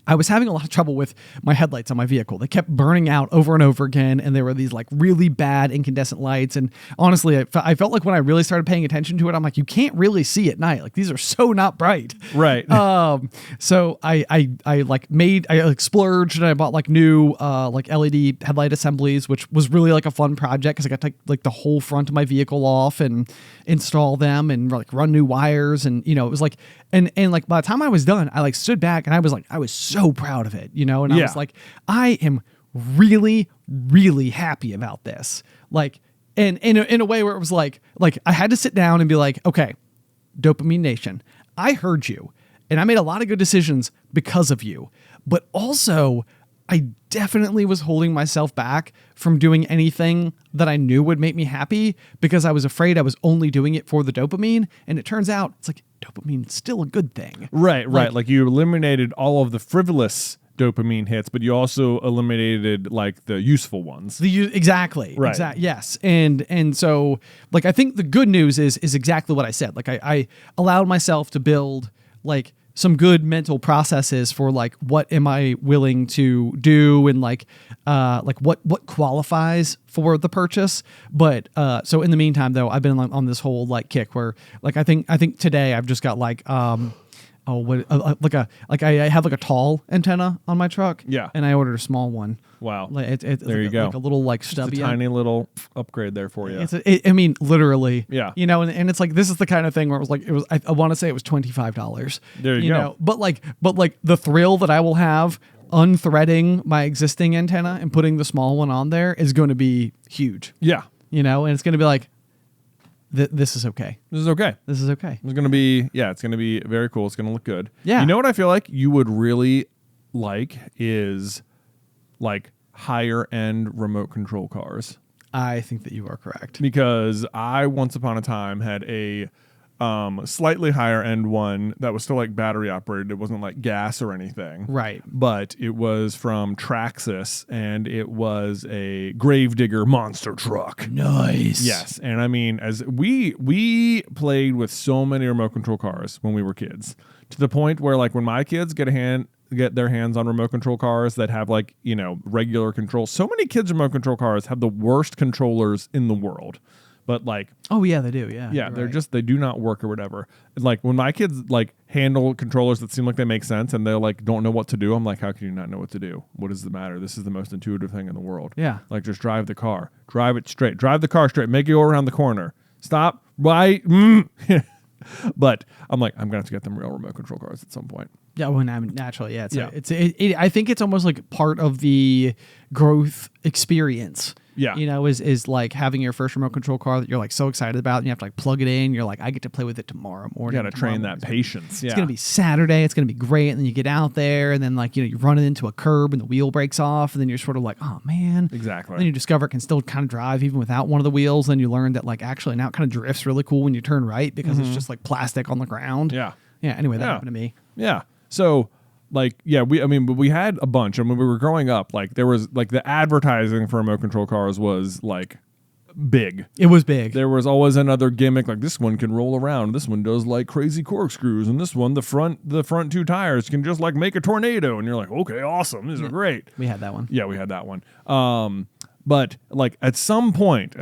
I was having a lot of trouble with my headlights on my vehicle. They kept burning out over and over again, and there were these like really bad incandescent lights. And honestly, I felt like when I really started paying attention to it, I'm like, you can't really see at night. Like these are so not bright. Right. So I splurged and I bought like new like LED headlight assemblies, which was really like a fun project because I got to take like the whole front of my vehicle off and install them and like run new wires. And it was like and like by the time I was done, I like stood back and I was so proud of it, and I was like, I am really, really happy about this. Like, and in a way where it was like I had to sit down and be like, okay, Dopamine Nation, I heard you and I made a lot of good decisions because of you, but also I definitely was holding myself back from doing anything that I knew would make me happy because I was afraid I was only doing it for the dopamine. And it turns out it's like dopamine's still a good thing. Right. Like you eliminated all of the frivolous dopamine hits, but you also eliminated like the useful ones. Exactly. Right. Yes. And so like, I think the good news is exactly what I said. Like I allowed myself to build like some good mental processes for like, what am I willing to do? And like what qualifies for the purchase. But, so in the meantime though, I've been on this whole like kick where like, I think today I've just got like, I have like a tall antenna on my truck. Yeah. And I ordered a small one. Wow. Like there you go. Like a little like stubby. It's a tiny little upgrade there for you. I mean, literally. Yeah. You know, and it's like, this is the kind of thing where it was I want to say it was $25. There you go. Know? But like the thrill that I will have unthreading my existing antenna and putting the small one on there is going to be huge. Yeah. You know, and it's going to be like, this is okay. This is okay. This is okay. It's going to be, it's going to be very cool. It's going to look good. Yeah. You know what I feel like you would really like is like higher end remote control cars. I think that you are correct. Because I once upon a time had a slightly higher end one that was still like battery operated. It wasn't like gas or anything. Right. But it was from Traxxas and it was a gravedigger monster truck. Nice. Yes. And I mean, as we played with so many remote control cars when we were kids, to the point where like when my kids get their hands on remote control cars that have like, you know, regular control. So many kids' remote control cars have the worst controllers in the world. But like, oh yeah, they do. Yeah, they're right. just, they do not work or whatever. Like when my kids like handle controllers that seem like they make sense and they're like, don't know what to do. I'm like, how can you not know what to do? What is the matter? This is the most intuitive thing in the world. Yeah. Like just drive the car, drive it straight, drive the car straight, make it go around the corner, stop, right. But I'm like, I'm gonna have to get them real remote control cars at some point. Yeah, well, naturally, yeah. I think it's almost like part of the growth experience. Yeah. You know, is like having your first remote control car that you're like so excited about and you have to like plug it in. You're like, I get to play with it tomorrow morning. You got to train that patience. It's going to be Saturday. It's going to be great. And then you get out there and then like, you know, you're running into a curb and the wheel breaks off. And then you're sort of like, oh man. Exactly. Then you discover it can still kind of drive even without one of the wheels. Then you learn that like actually now it kind of drifts really cool when you turn right because it's just like plastic on the ground. Yeah. Yeah. Anyway, that happened to me. Yeah. So like, yeah, we had a bunch. And when we were growing up, like there was like the advertising for remote control cars was like big. It was big. There was always another gimmick like this one can roll around. This one does like crazy corkscrews. And this one, the front two tires can just like make a tornado. And you're like, okay, awesome. These are great. We had that one. Yeah, we had that one. But like at some point,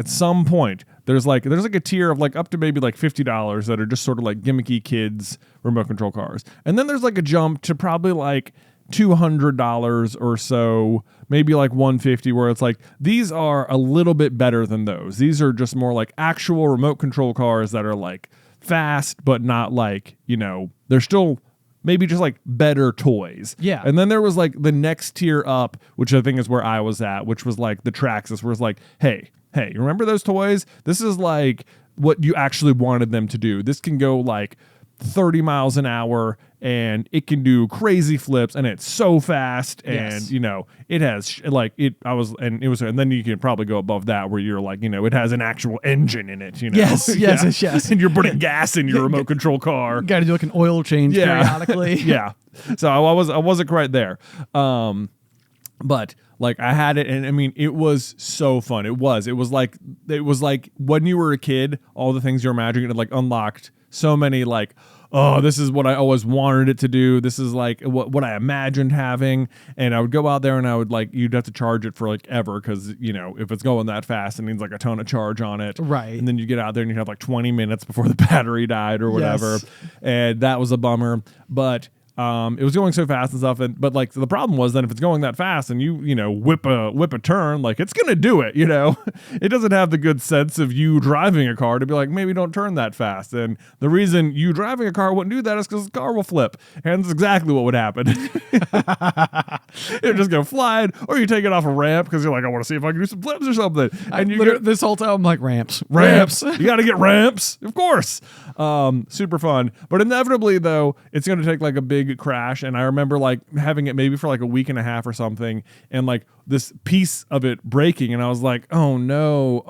there's like a tier of like up to maybe like $50 that are just sort of like gimmicky kids remote control cars. And then there's like a jump to probably like $200 or so, maybe like $150, where it's like these are a little bit better than those. These are just more like actual remote control cars that are like fast, but not like, you know, they're still maybe just like better toys. Yeah. And then there was like the next tier up, which I think is where I was at, which was like the Traxxas, where it's like, hey, you remember those toys? This is like what you actually wanted them to do. This can go like 30 miles an hour and it can do crazy flips and it's so fast and Yes. you know it has and then you can probably go above that where you're like, you know, it has an actual engine in it, you know. Yes. And you're putting gas in your remote control car. Got to do like an oil change periodically. Yeah. So I wasn't quite there. But like I had it and I mean it was so fun. It was like when you were a kid, all the things you're imagining, it like unlocked so many like, oh, this is what I always wanted it to do. This is like what I imagined having. And I would go out there and I would like, you'd have to charge it for like ever. Cause you know, if it's going that fast, it needs like a ton of charge on it. Right. And then you get out there and you have like 20 minutes before the battery died or whatever. Yes. And that was a bummer. But It was going so fast and stuff, but like the problem was then if it's going that fast and you know whip a turn, like it's gonna do it. You know, it doesn't have the good sense of you driving a car to be like maybe don't turn that fast. And the reason you driving a car wouldn't do that is because the car will flip, and that's exactly what would happen. It'll just go flying, or you take it off a ramp because you're like I want to see if I can do some flips or something. And you get this whole time I'm like ramps. You got to get ramps, of course. Super fun, but inevitably though, it's going to take like a big crash. And I remember like having it maybe for like a week and a half or something, and like this piece of it breaking, and I was like, oh no,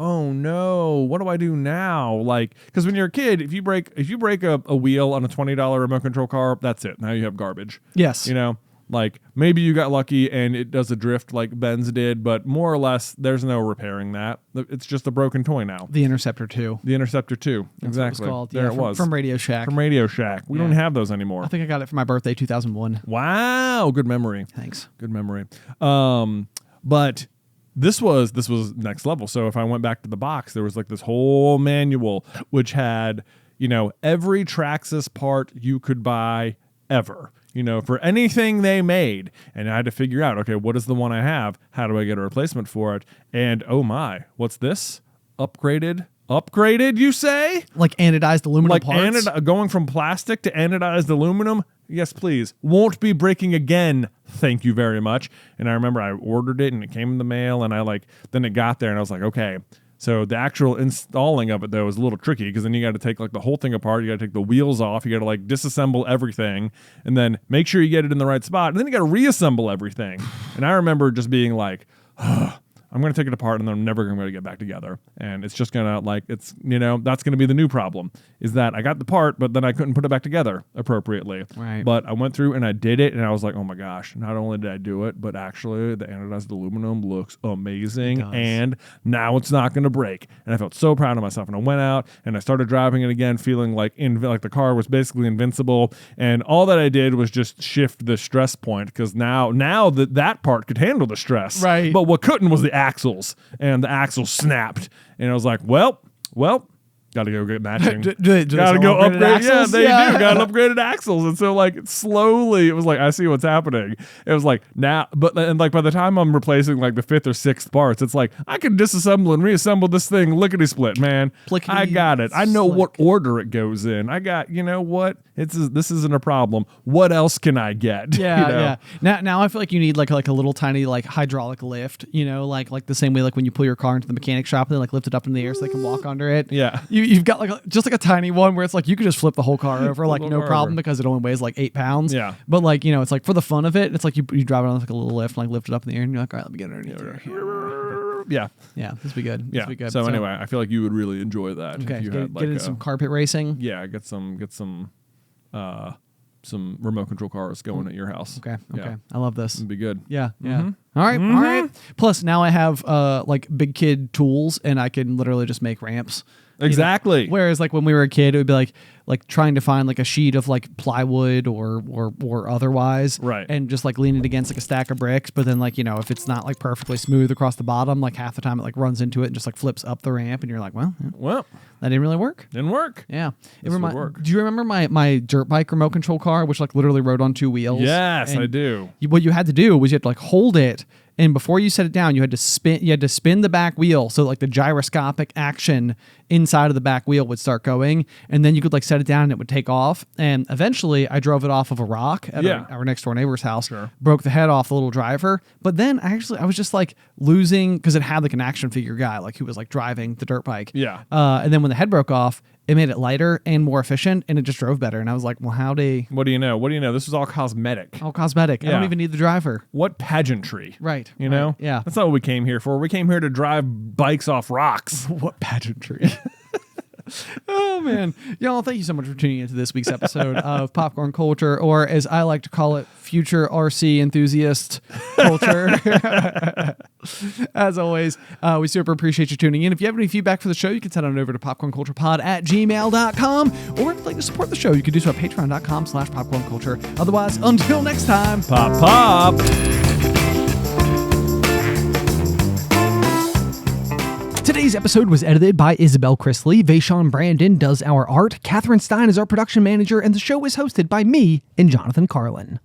what do I do now? Like, because when you're a kid, if you break a wheel on a $20 remote control car, that's it. Now you have garbage. Yes, you know. Like maybe you got lucky and it does a drift like Ben's did, but more or less there's no repairing that. It's just a broken toy now. The Interceptor 2. The Interceptor 2. That's exactly. what it was called. There yeah, it was. From Radio Shack. From Radio Shack. We don't have those anymore. I think I got it for my birthday 2001. Wow, good memory. Thanks. Good memory. But this was next level. So if I went back to the box, there was like this whole manual which had, you know, every Traxxas part you could buy ever. You know, for anything they made. And I had to figure out, okay, what is the one I have? How do I get a replacement for it? And oh my, what's this? Upgraded, you say? Like anodized aluminum parts? Going from plastic to anodized aluminum? Yes, please. Won't be breaking again. Thank you very much. And I remember I ordered it and it came in the mail, and then it got there and I was like, okay. So the actual installing of it, though, is a little tricky because then you got to take like the whole thing apart. You got to take the wheels off. You got to like disassemble everything and then make sure you get it in the right spot. And then you got to reassemble everything. And I remember just being like, I'm going to take it apart and then I'm never going to get back together. And it's just going to like, it's, you know, that's going to be the new problem is that I got the part, but then I couldn't put it back together appropriately. Right. But I went through and I did it and I was like, oh my gosh, not only did I do it, but actually the anodized aluminum looks amazing and now it's not going to break. And I felt so proud of myself. And I went out and I started driving it again, feeling like like the car was basically invincible. And all that I did was just shift the stress point because now that part could handle the stress. Right. But what couldn't was the axles, and the axles snapped, and I was like, well, got to go get matching. Got to go upgrade. Axles? Yeah, they do. Got upgraded axles, and so like slowly, it was like I see what's happening. It was like now, and like by the time I'm replacing like the 5th or 6th parts, it's like I can disassemble and reassemble this thing lickety split, man. I got it. I know what order it goes in. I got, you know what? This isn't a problem. What else can I get? Yeah, you know? yeah. Now I feel like you need like a little tiny like hydraulic lift, you know, like the same way like when you pull your car into the mechanic shop and they like lift it up in the air so they can walk under it. Yeah. You've got like just like a tiny one where it's like you could just flip the whole car over like no problem over. because it only weighs like 8 pounds. Yeah. But like, you know, it's like for the fun of it, it's like you drive it on like a little lift, like lift it up in the air and you're like, all right, let me get it underneath here. Yeah. Yeah, this would be good. Yeah. This would be good. So anyway, I feel like you would really enjoy that. Okay, if you get into some carpet racing. Yeah, get some remote control cars going at your house. Okay. Yeah. I love this. It'd be good. Yeah. All right. Plus now I have like big kid tools and I can literally just make ramps. Exactly. You know? Whereas like when we were a kid, it would be like trying to find like a sheet of like plywood or otherwise. Right. And just like lean it against like a stack of bricks. But then like, you know, if it's not like perfectly smooth across the bottom, like half the time it like runs into it and just like flips up the ramp and you're like, well, that didn't really work. Didn't work. Yeah. This would work. Do you remember my dirt bike remote control car, which like literally rode on 2 wheels? Yes, and I do. What you had to do was you had to like hold it, and before you set it down, you had to spin the back wheel so like the gyroscopic action inside of the back wheel would start going, and then you could like set it down and it would take off. And eventually I drove it off of a rock at our next door neighbor's house. Sure. Broke the head off the little driver. But then I was just like losing because it had like an action figure guy like who was like driving the dirt bike. Yeah. And then when the head broke off, it made it lighter and more efficient, and it just drove better. And I was like, well, What do you know? This is all cosmetic. All cosmetic. I don't even need the driver. What pageantry? Right. You know? Yeah. That's not what we came here for. We came here to drive bikes off rocks. What pageantry? Oh, man. Y'all, thank you so much for tuning into this week's episode of Popcorn Culture, or as I like to call it, future RC enthusiast culture. As always, we super appreciate you tuning in. If you have any feedback for the show, you can send on over to popcornculturepod@gmail.com, or if you'd like to support the show, you can do so at patreon.com/popcornculture. Otherwise, until next time, Pop. Today's episode was edited by Isybelle Christley. Vaishon Brandon does our art. Catherine Stein is our production manager, and the show is hosted by me and Jonathan Carlin.